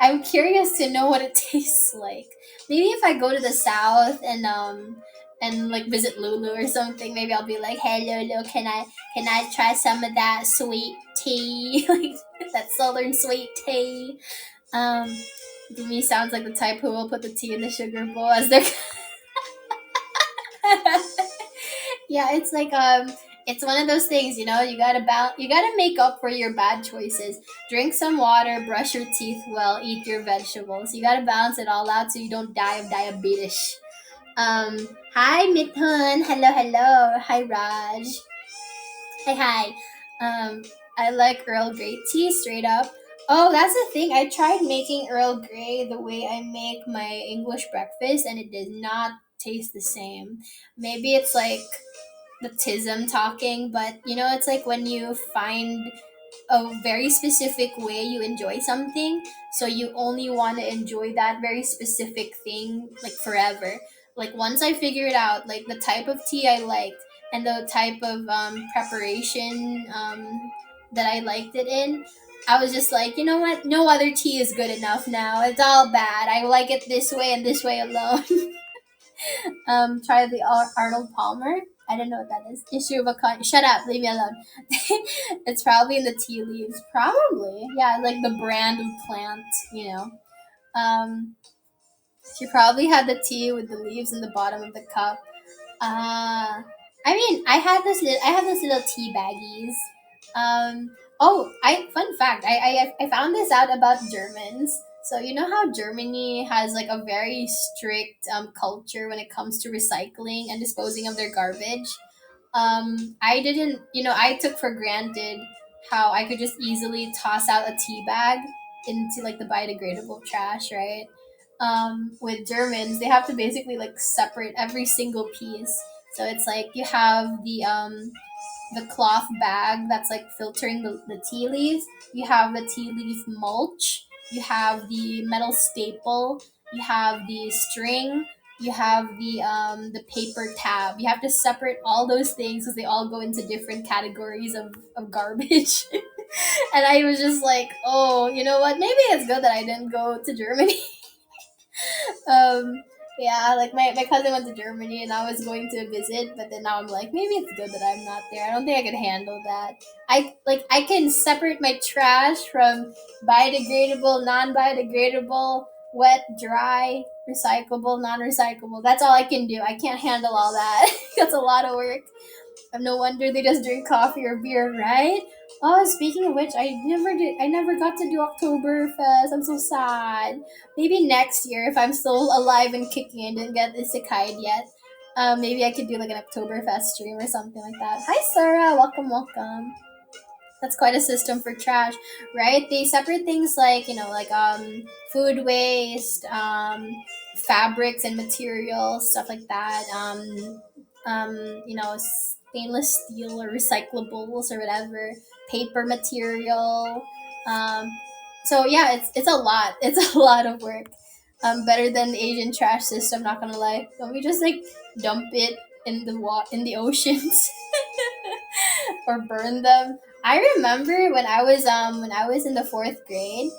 I'm curious to know what it tastes like. Maybe if I go to the south and like visit Lulu or something, maybe I'll be like, "Hey Lulu, can I try some of that sweet tea, like that southern sweet tea?" Um, to me sounds like the type who will put the tea in the sugar bowl as their. Yeah, it's like it's one of those things, you gotta make up for your bad choices. Drink some water, brush your teeth well, eat your vegetables. You gotta balance it all out so you don't die of diabetes. Um, Hi Mithun. Hello, hello. Hi Raj. Hi, hi. I like Earl Grey tea straight up. Oh, that's the thing. I tried making Earl Grey the way I make my English breakfast, and it did not taste the same. Maybe it's like the tism talking, but it's like when you find a very specific way you enjoy something, so you only want to enjoy that very specific thing like forever. Like once I figured out like the type of tea I liked and the type of preparation that I liked it in, I was just like, you know what, no other tea is good enough now, it's all bad, I like it this way and this way alone. Try the Arnold Palmer. I don't know what that is. Issue of a con. Shut up. Leave me alone. It's probably in the tea leaves. Probably. Yeah, like the brand of plant. You know. Um, she probably had the tea with the leaves in the bottom of the cup. I mean, I have this little tea baggies. I fun fact. I found this out about Germans. So you know how Germany has like a very strict culture when it comes to recycling and disposing of their garbage. I didn't, I took for granted how I could just easily toss out a tea bag into like the biodegradable trash, right? With Germans, they have to basically like separate every single piece. So it's like you have the cloth bag that's like filtering the tea leaves. You have the tea leaf mulch. You have the metal staple. You have the string. You have the paper tab. You have to separate all those things because they all go into different categories of garbage. And I was just like, oh, you know what? Maybe it's good that I didn't go to Germany. um yeah, like my cousin went to Germany and I was going to visit, but then now I'm like, maybe it's good that I'm not there. I don't think I could handle that. I can separate my trash from biodegradable, non-biodegradable, wet, dry, recyclable, non-recyclable. That's all I can do. I can't handle all that. That's a lot of work. No wonder they just drink coffee or beer, right? Oh, speaking of which, I never got to do Oktoberfest. I'm so sad. Maybe next year, if I'm still alive and kicking and didn't get isekai yet, maybe I could do like an Oktoberfest stream or something like that. Hi, Sarah. Welcome, welcome. That's quite a system for trash, right? They separate things like food waste, fabrics and materials, stuff like that. Stainless steel or recyclables or whatever, paper material. Um, so yeah, it's a lot. It's a lot of work. Better than the Asian trash system. Not gonna lie. Don't we just like dump it in in the oceans or burn them? I remember when I was in the fourth grade,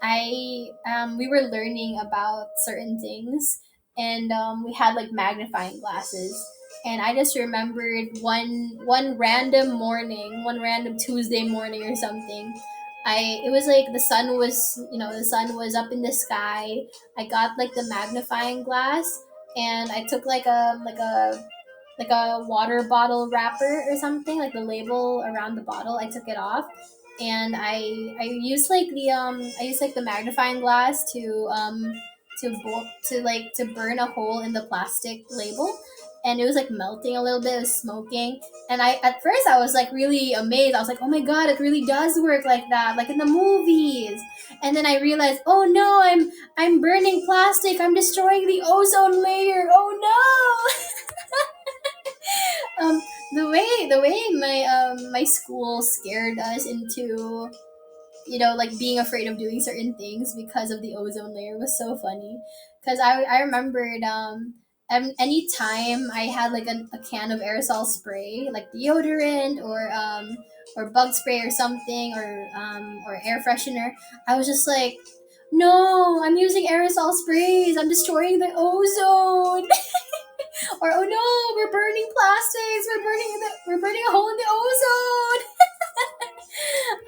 I we were learning about certain things, and we had like magnifying glasses. And I just remembered one random morning, one random Tuesday morning or something. It was like the sun was up in the sky. I got like the magnifying glass, and I took like a water bottle wrapper or something, like the label around the bottle. I took it off, and I used like the magnifying glass to burn a hole in the plastic label, and it was like melting a little bit, it was smoking, and I at first I was like really amazed. I was like, oh my god, it really does work like that, like in the movies. And then I realized, oh no, I'm burning plastic. I'm destroying the ozone layer. Oh no. The way my school scared us into like being afraid of doing certain things because of the ozone layer was so funny. Because I remembered any time I had like a can of aerosol spray, like deodorant or bug spray or something, or air freshener, I was just like, no, I'm using aerosol sprays, I'm destroying the ozone. Or oh no, we're burning plastics, we're burning a hole in the ozone.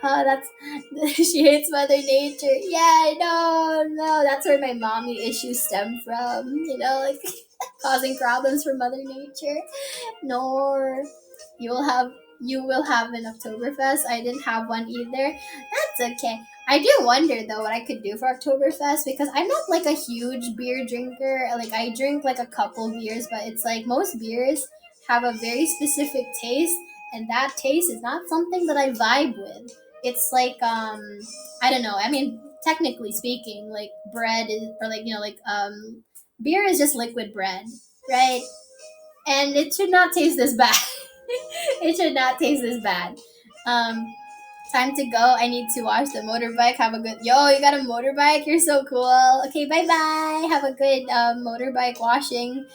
Oh, that's she hates Mother Nature. Yeah, no, that's where my mommy issues stem from. Like causing problems for Mother Nature. Nor you will have you will have an Oktoberfest. I didn't have one either. That's okay. I do wonder though what I could do for Oktoberfest, because I'm not like a huge beer drinker. Like I drink like a couple beers, but it's like most beers have a very specific taste, and that taste is not something that I vibe with. It's like I don't know. I mean, technically speaking, like bread is, or like beer is just liquid bread, right? And it should not taste this bad. It should not taste this bad. Um, Time to go. I need to wash the motorbike. Have a good. Yo, you got a motorbike? You're so cool. Okay, bye bye. Have a good motorbike washing.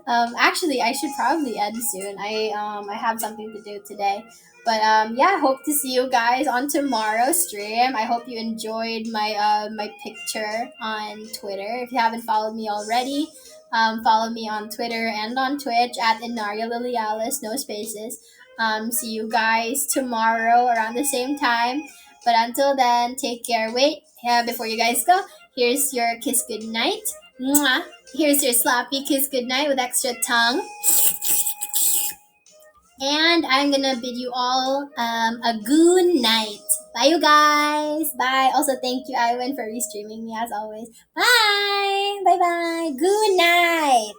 Actually, I should probably end soon. I have something to do today. But yeah, hope to see you guys on tomorrow's stream. I hope you enjoyed my picture on Twitter. If you haven't followed me already, follow me on Twitter and on Twitch at Enaria Lilales, no spaces. See you guys tomorrow around the same time. But until then, take care. Wait, before you guys go, here's your kiss goodnight. Mwah. Here's your sloppy kiss goodnight with extra tongue. And I'm gonna bid you all a good night. Bye, you guys. Bye. Also, thank you, Ivan, for restreaming me as always. Bye. Bye bye. Good night.